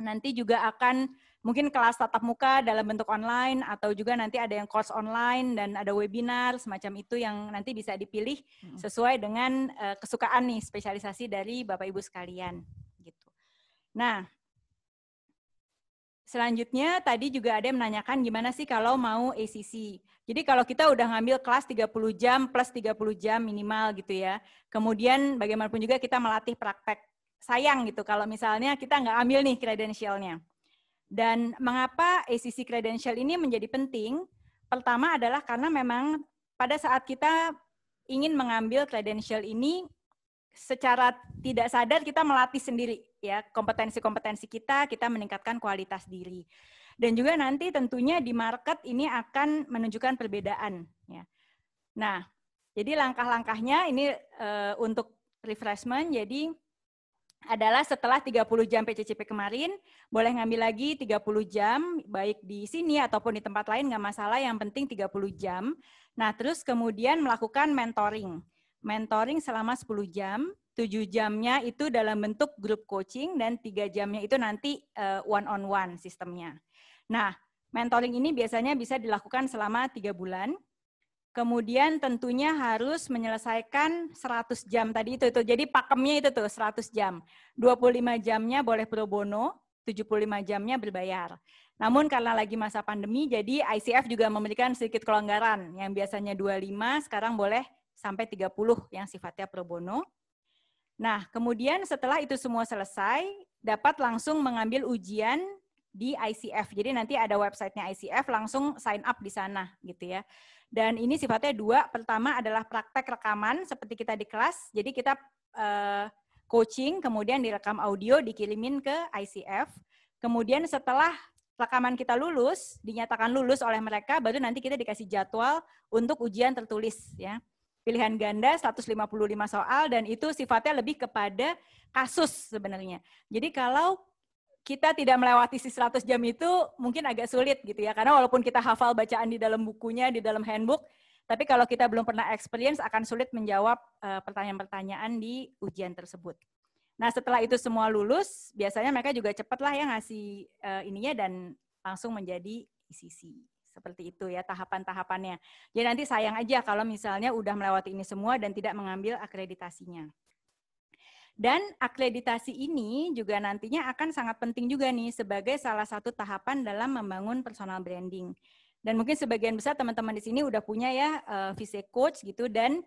Nanti juga akan mungkin kelas tatap muka dalam bentuk online atau juga nanti ada yang course online dan ada webinar semacam itu yang nanti bisa dipilih sesuai dengan kesukaan nih spesialisasi dari Bapak Ibu sekalian gitu. Nah, selanjutnya tadi juga ada yang menanyakan gimana sih kalau mau ACC. Jadi kalau kita udah ngambil kelas 30 jam plus 30 jam minimal gitu ya. Kemudian bagaimanapun juga kita melatih praktek. Sayang gitu kalau misalnya kita nggak ambil nih credential-nya. Dan mengapa ACC credential ini menjadi penting? Pertama adalah karena memang pada saat kita ingin mengambil credential ini secara tidak sadar kita melatih sendiri ya kompetensi-kompetensi kita meningkatkan kualitas diri. Dan juga nanti tentunya di market ini akan menunjukkan perbedaan ya. Nah, jadi langkah-langkahnya ini untuk refreshment jadi adalah setelah 30 jam PCCP kemarin, boleh ngambil lagi 30 jam, baik di sini ataupun di tempat lain, nggak masalah, yang penting 30 jam. Nah, terus kemudian melakukan mentoring. Mentoring selama 10 jam, 7 jamnya itu dalam bentuk grup coaching, dan 3 jamnya itu nanti one-on-one sistemnya. Nah, mentoring ini biasanya bisa dilakukan selama 3 bulan. Kemudian tentunya harus menyelesaikan 100 jam tadi itu. Jadi pakemnya itu tuh 100 jam. 25 jamnya boleh pro bono, 75 jamnya berbayar. Namun karena lagi masa pandemi, jadi ICF juga memberikan sedikit kelonggaran. Yang biasanya 25, sekarang boleh sampai 30 yang sifatnya pro bono. Nah, kemudian setelah itu semua selesai, dapat langsung mengambil ujian di ICF. Jadi nanti ada websitenya ICF, langsung sign up di sana gitu ya. Dan ini sifatnya 2. Pertama adalah praktek rekaman seperti kita di kelas. Jadi kita coaching, kemudian direkam audio, dikirimin ke ICF. Kemudian setelah rekaman kita lulus, dinyatakan lulus oleh mereka, baru nanti kita dikasih jadwal untuk ujian tertulis ya. Pilihan ganda 155 soal, dan itu sifatnya lebih kepada kasus sebenarnya. Jadi kalau kita tidak melewati si 100 jam itu mungkin agak sulit gitu ya. Karena walaupun kita hafal bacaan di dalam bukunya, di dalam handbook, tapi kalau kita belum pernah experience akan sulit menjawab pertanyaan-pertanyaan di ujian tersebut. Nah, setelah itu semua lulus, biasanya mereka juga cepat lah ya ngasih ininya dan langsung menjadi ICC. Seperti itu ya tahapan-tahapannya. Jadi nanti sayang aja kalau misalnya udah melewati ini semua dan tidak mengambil akreditasinya. Dan akreditasi ini juga nantinya akan sangat penting juga nih sebagai salah satu tahapan dalam membangun personal branding. Dan mungkin sebagian besar teman-teman di sini udah punya ya VC Coach gitu, dan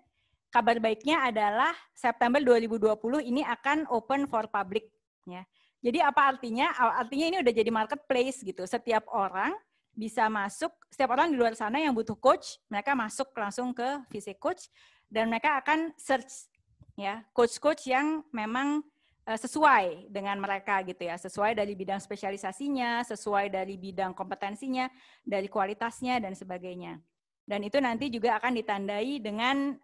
kabar baiknya adalah September 2020 ini akan open for public ya. Jadi apa artinya? Artinya ini udah jadi marketplace gitu. Setiap orang bisa masuk, setiap orang di luar sana yang butuh coach, mereka masuk langsung ke VC Coach dan mereka akan search ya, coach-coach yang memang sesuai dengan mereka gitu ya, sesuai dari bidang spesialisasinya, sesuai dari bidang kompetensinya, dari kualitasnya dan sebagainya. Dan itu nanti juga akan ditandai dengan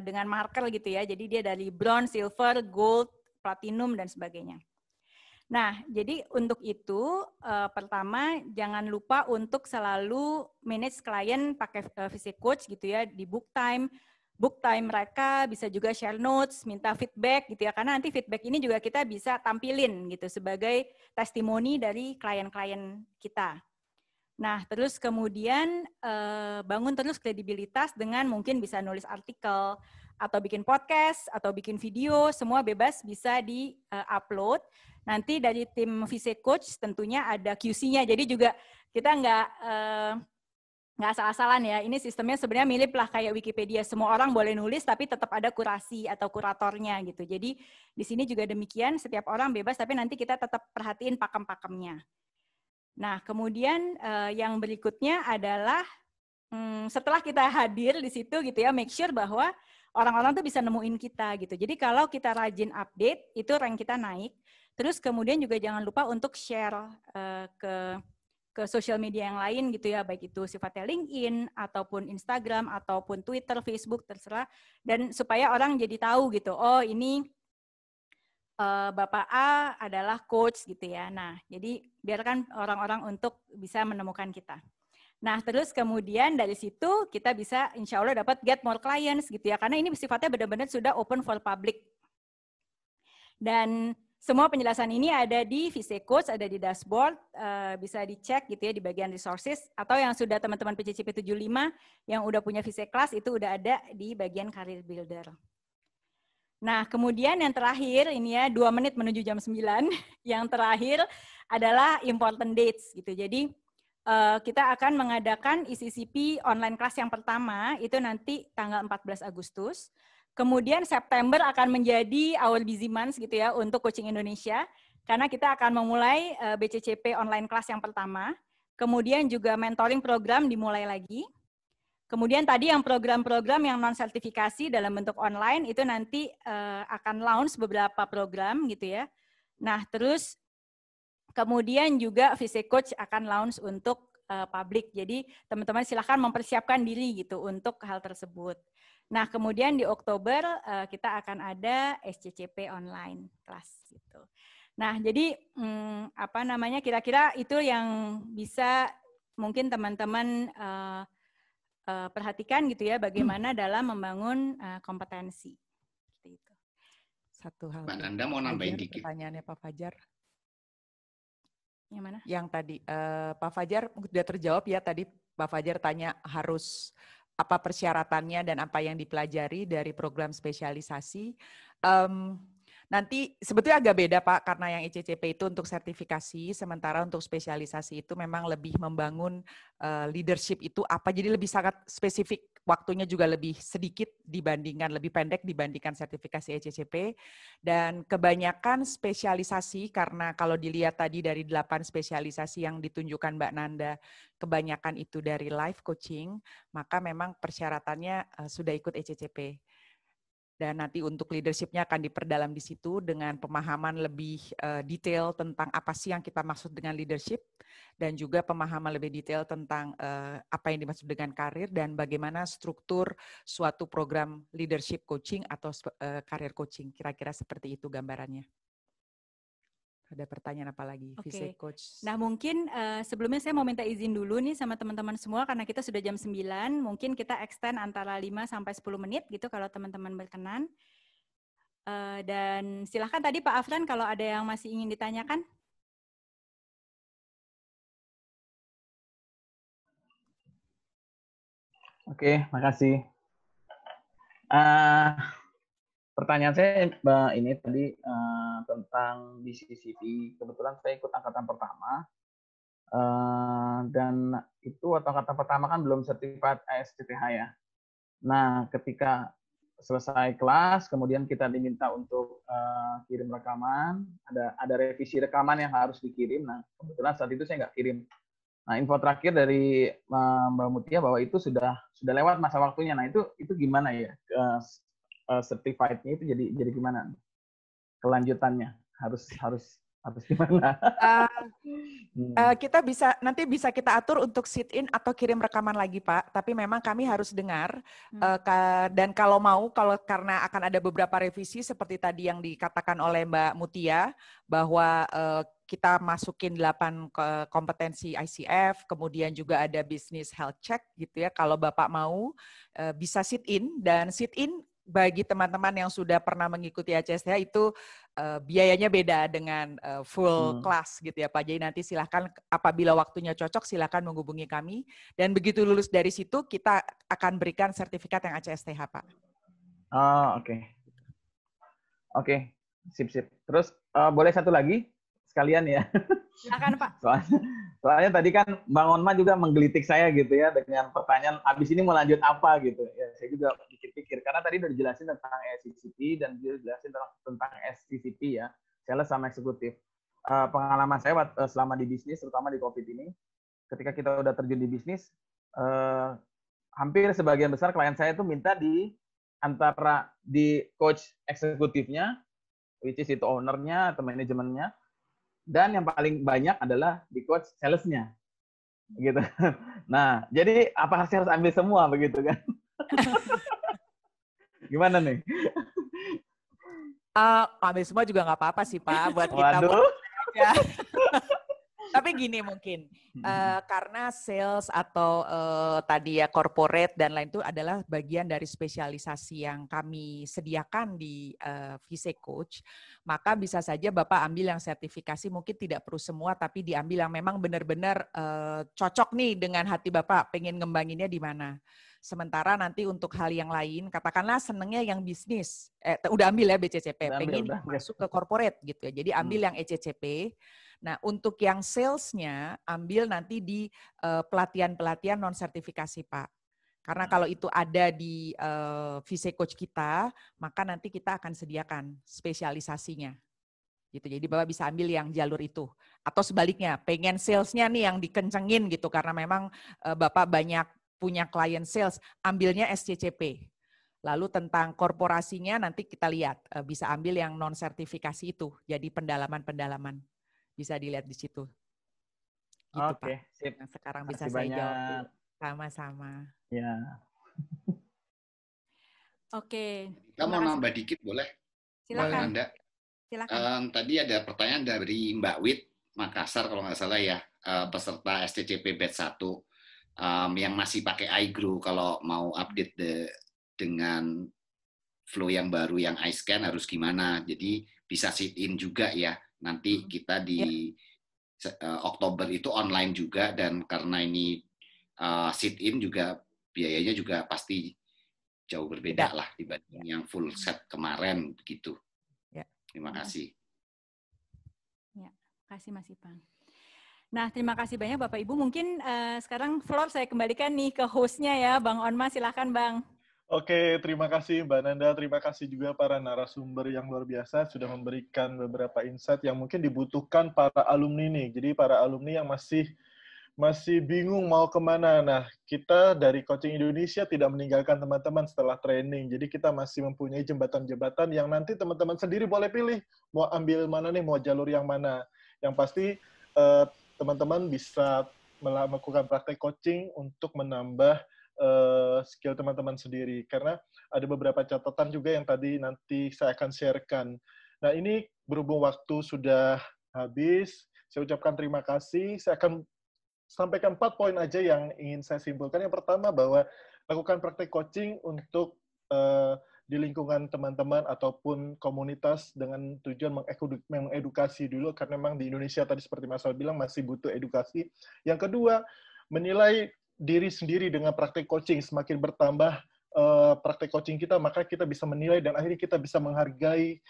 dengan marker gitu ya. Jadi dia dari bronze, silver, gold, platinum dan sebagainya. Nah, jadi untuk itu pertama jangan lupa untuk selalu manage klien pakai VC Coach gitu ya, di book time mereka bisa juga share notes, minta feedback gitu ya, karena nanti feedback ini juga kita bisa tampilin gitu sebagai testimoni dari klien-klien kita. Nah, terus kemudian bangun terus kredibilitas dengan mungkin bisa nulis artikel, atau bikin podcast, atau bikin video, semua bebas bisa di-upload. Nanti dari tim VC Coach tentunya ada QC-nya, jadi juga kita nggak asal-asalan ya. Ini sistemnya sebenarnya mirip lah kayak Wikipedia. Semua orang boleh nulis, tapi tetap ada kurasi atau kuratornya gitu. Jadi di sini juga demikian, setiap orang bebas, tapi nanti kita tetap perhatiin pakem-pakemnya. Nah, kemudian yang berikutnya adalah setelah kita hadir di situ gitu ya, make sure bahwa orang-orang tuh bisa nemuin kita gitu. Jadi kalau kita rajin update, itu rank kita naik. Terus kemudian juga jangan lupa untuk share ke sosial media yang lain gitu ya, baik itu sifatnya LinkedIn ataupun Instagram ataupun Twitter, Facebook, terserah. Dan supaya orang jadi tahu gitu, oh ini Bapak A adalah coach gitu ya. Nah, jadi biarkan orang-orang untuk bisa menemukan kita. Nah, terus kemudian dari situ kita bisa insya Allah dapat get more clients gitu ya. Karena ini sifatnya benar-benar sudah open for public. Dan semua penjelasan ini ada di VC Coach, ada di dashboard, bisa dicek gitu ya di bagian resources. Atau yang sudah teman-teman PCCP 75 yang udah punya VC Class itu udah ada di bagian Career Builder. Nah, kemudian yang terakhir ini ya 2 menit menuju jam 9. Yang terakhir adalah important dates gitu. Jadi kita akan mengadakan ECCP online class yang pertama itu nanti tanggal 14 Agustus. Kemudian September akan menjadi our busy months gitu ya untuk Coaching Indonesia karena kita akan memulai BCCP online class yang pertama. Kemudian juga mentoring program dimulai lagi. Kemudian tadi yang program-program yang non-sertifikasi dalam bentuk online itu nanti akan launch beberapa program gitu ya. Nah terus kemudian juga VC Coach akan launch untuk publik. Jadi teman-teman silahkan mempersiapkan diri gitu untuk hal tersebut. Nah kemudian di Oktober kita akan ada SCCP online class gitu. Nah jadi apa namanya kira-kira itu yang bisa mungkin teman-teman perhatikan gitu ya bagaimana dalam membangun kompetensi. Gitu. Satu hal. Mbak Nanda mau nambahin dikit. Pertanyaannya Pak Fajar. Yang mana? Yang tadi Pak Fajar sudah terjawab ya tadi Pak Fajar tanya harus apa persyaratannya dan apa yang dipelajari dari program spesialisasi. Nanti sebetulnya agak beda Pak, karena yang ICCP itu untuk sertifikasi, sementara untuk spesialisasi itu memang lebih membangun leadership itu apa, jadi lebih sangat spesifik, waktunya juga lebih sedikit dibandingkan, lebih pendek dibandingkan sertifikasi ICCP, dan kebanyakan spesialisasi, karena kalau dilihat tadi dari 8 spesialisasi yang ditunjukkan Mbak Nanda, kebanyakan itu dari life coaching, maka memang persyaratannya sudah ikut ICCP. Dan nanti untuk leadership-nya akan diperdalam di situ dengan pemahaman lebih detail tentang apa sih yang kita maksud dengan leadership dan juga pemahaman lebih detail tentang apa yang dimaksud dengan karir dan bagaimana struktur suatu program leadership coaching atau karir coaching. Kira-kira seperti itu gambarannya. Ada pertanyaan apa lagi? VC Coach. Nah mungkin sebelumnya saya mau minta izin dulu nih sama teman-teman semua karena kita sudah jam 9, mungkin kita extend antara 5 sampai 10 menit gitu kalau teman-teman berkenan. Dan silahkan tadi Pak Afran kalau ada yang masih ingin ditanyakan. Oke, makasih. Pertanyaan saya ini tadi tentang BCCP. Kebetulan saya ikut angkatan pertama dan itu waktu angkatan pertama kan belum sertifikat ASCTH ya. Nah, ketika selesai kelas, kemudian kita diminta untuk kirim rekaman. Ada revisi rekaman yang harus dikirim. Nah, kebetulan saat itu saya nggak kirim. Nah, info terakhir dari Mbak Mutia bahwa itu sudah lewat masa waktunya. Nah, itu gimana ya? Certified-nya itu jadi gimana kelanjutannya harus gimana? Kita nanti bisa kita atur untuk sit in atau kirim rekaman lagi Pak, tapi memang kami harus dengar dan kalau karena akan ada beberapa revisi seperti tadi yang dikatakan oleh Mbak Mutia bahwa kita masukin 8 kompetensi ICF, kemudian juga ada business health check gitu ya. Kalau Bapak mau bisa sit in, dan sit in bagi teman-teman yang sudah pernah mengikuti ACSTH itu biayanya beda dengan full kelas gitu ya Pak. Jadi nanti silahkan apabila waktunya cocok silahkan menghubungi kami dan begitu lulus dari situ kita akan berikan sertifikat yang ACSTH Pak. Oh, oke. Sip. Terus boleh satu lagi sekalian ya. Silakan Pak. Soalnya tadi kan Bang Onma juga menggelitik saya gitu ya dengan pertanyaan abis ini mau lanjut apa gitu. Ya, saya juga pikir-pikir karena tadi udah dijelasin tentang SCCP dan juga dijelasin tentang SCCP ya, sales sama eksekutif. Pengalaman saya selama di bisnis, terutama di COVID ini, ketika kita udah terjun di bisnis, hampir sebagian besar klien saya itu minta antara di coach eksekutifnya, which is itu ownernya atau manajemennya, dan yang paling banyak adalah di coach sales-nya. Gitu. Nah, jadi apa harus ambil semua begitu kan? Gimana nih? Ambil semua juga nggak apa-apa sih Pak buat kita. Waduh. Ya. Tapi gini mungkin karena sales atau tadi ya corporate dan lain itu adalah bagian dari spesialisasi yang kami sediakan di VC Coach, maka bisa saja Bapak ambil yang sertifikasi mungkin tidak perlu semua tapi diambil yang memang benar-benar cocok nih dengan hati Bapak, pengen ngembanginnya di mana. Sementara nanti untuk hal yang lain, katakanlah senengnya yang bisnis, udah ambil ya BCCP, pengen masuk ke corporate gitu ya, jadi ambil yang ECCP. Nah, untuk yang salesnya ambil nanti di pelatihan-pelatihan non-sertifikasi, Pak. Karena kalau itu ada di VC Coach kita, maka nanti kita akan sediakan spesialisasinya. Gitu. Jadi Bapak bisa ambil yang jalur itu. Atau sebaliknya, pengen salesnya nih yang dikencengin gitu, karena memang Bapak banyak punya klien sales, ambilnya SCCP. Lalu tentang korporasinya nanti kita lihat, bisa ambil yang non-sertifikasi itu, jadi pendalaman-pendalaman. Bisa dilihat di situ. Gitu, Oke, Pak. sip. Yang sekarang Makasih bisa saya banyak. jawab. Sama-sama. Ya. Oke. Kita mau nambah dikit boleh? Silakan. Anda. Silakan. Tadi ada pertanyaan dari Mbak Wit Makassar kalau nggak salah ya, peserta SCCP batch 1 yang masih pakai iGrow kalau mau update dengan flow yang baru yang iScan harus gimana. Jadi bisa sit in juga ya. Nanti kita di Oktober itu online juga dan karena ini sit in juga biayanya juga pasti jauh berbeda lah dibanding yang full set kemarin begitu. Terima kasih. Ya, kasih Mas Ipang. Nah, terima kasih banyak Bapak Ibu. Mungkin sekarang floor saya kembalikan nih ke host-nya ya, Bang Onma. Silakan Bang. Oke, terima kasih Mbak Nanda. Terima kasih juga para narasumber yang luar biasa sudah memberikan beberapa insight yang mungkin dibutuhkan para alumni nih. Jadi para alumni yang masih bingung mau kemana. Nah, kita dari Coaching Indonesia tidak meninggalkan teman-teman setelah training. Jadi kita masih mempunyai jembatan-jembatan yang nanti teman-teman sendiri boleh pilih mau ambil mana nih, mau jalur yang mana. Yang pasti teman-teman bisa melakukan praktek coaching untuk menambah skill teman-teman sendiri. Karena ada beberapa catatan juga yang tadi nanti saya akan sharekan. Nah, ini berhubung waktu sudah habis, saya ucapkan terima kasih. Saya akan sampaikan 4 poin aja yang ingin saya simpulkan. Yang pertama bahwa lakukan praktek coaching untuk di lingkungan teman-teman ataupun komunitas dengan tujuan mengedukasi dulu, karena memang di Indonesia tadi seperti Mas Al bilang masih butuh edukasi. Yang kedua, menilai diri sendiri dengan praktek coaching. Semakin bertambah praktek coaching kita, maka kita bisa menilai dan akhirnya kita bisa menghargai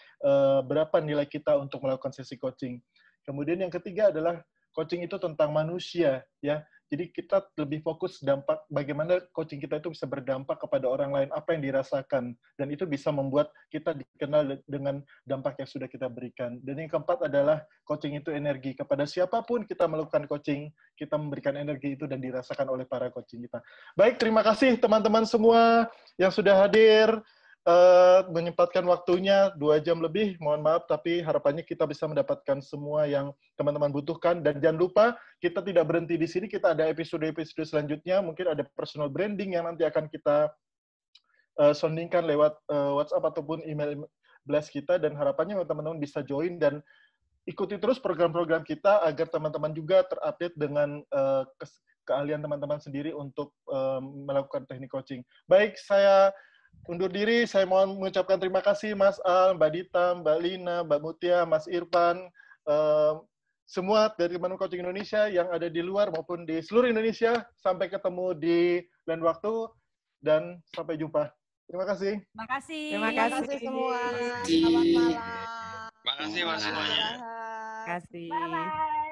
berapa nilai kita untuk melakukan sesi coaching. Kemudian yang ketiga adalah coaching itu tentang manusia, ya. Jadi kita lebih fokus dampak bagaimana coaching kita itu bisa berdampak kepada orang lain, apa yang dirasakan, dan itu bisa membuat kita dikenal dengan dampak yang sudah kita berikan. Dan yang keempat adalah coaching itu energi. Kepada siapapun kita melakukan coaching, kita memberikan energi itu dan dirasakan oleh para coaching kita. Baik, terima kasih teman-teman semua yang sudah hadir. Menyempatkan waktunya 2 jam lebih, mohon maaf, tapi harapannya kita bisa mendapatkan semua yang teman-teman butuhkan. Dan jangan lupa, kita tidak berhenti di sini, kita ada episode-episode selanjutnya, mungkin ada personal branding yang nanti akan kita soundingkan lewat WhatsApp ataupun email blast kita, dan harapannya teman-teman bisa join dan ikuti terus program-program kita agar teman-teman juga terupdate dengan keahlian teman-teman sendiri untuk melakukan teknik coaching. Baik, saya undur diri. Saya mohon mengucapkan terima kasih Mas Al, Mbak Dita, Mbak Lina, Mbak Mutia, Mas Irfan, semua dari Manual Coaching Indonesia yang ada di luar maupun di seluruh Indonesia. Sampai ketemu di lain waktu dan sampai jumpa. Terima kasih. Terima kasih. Terima kasih semua. Terima kasih. Selamat malam. Terima kasih Mas semuanya. Terima kasih. Bye-bye.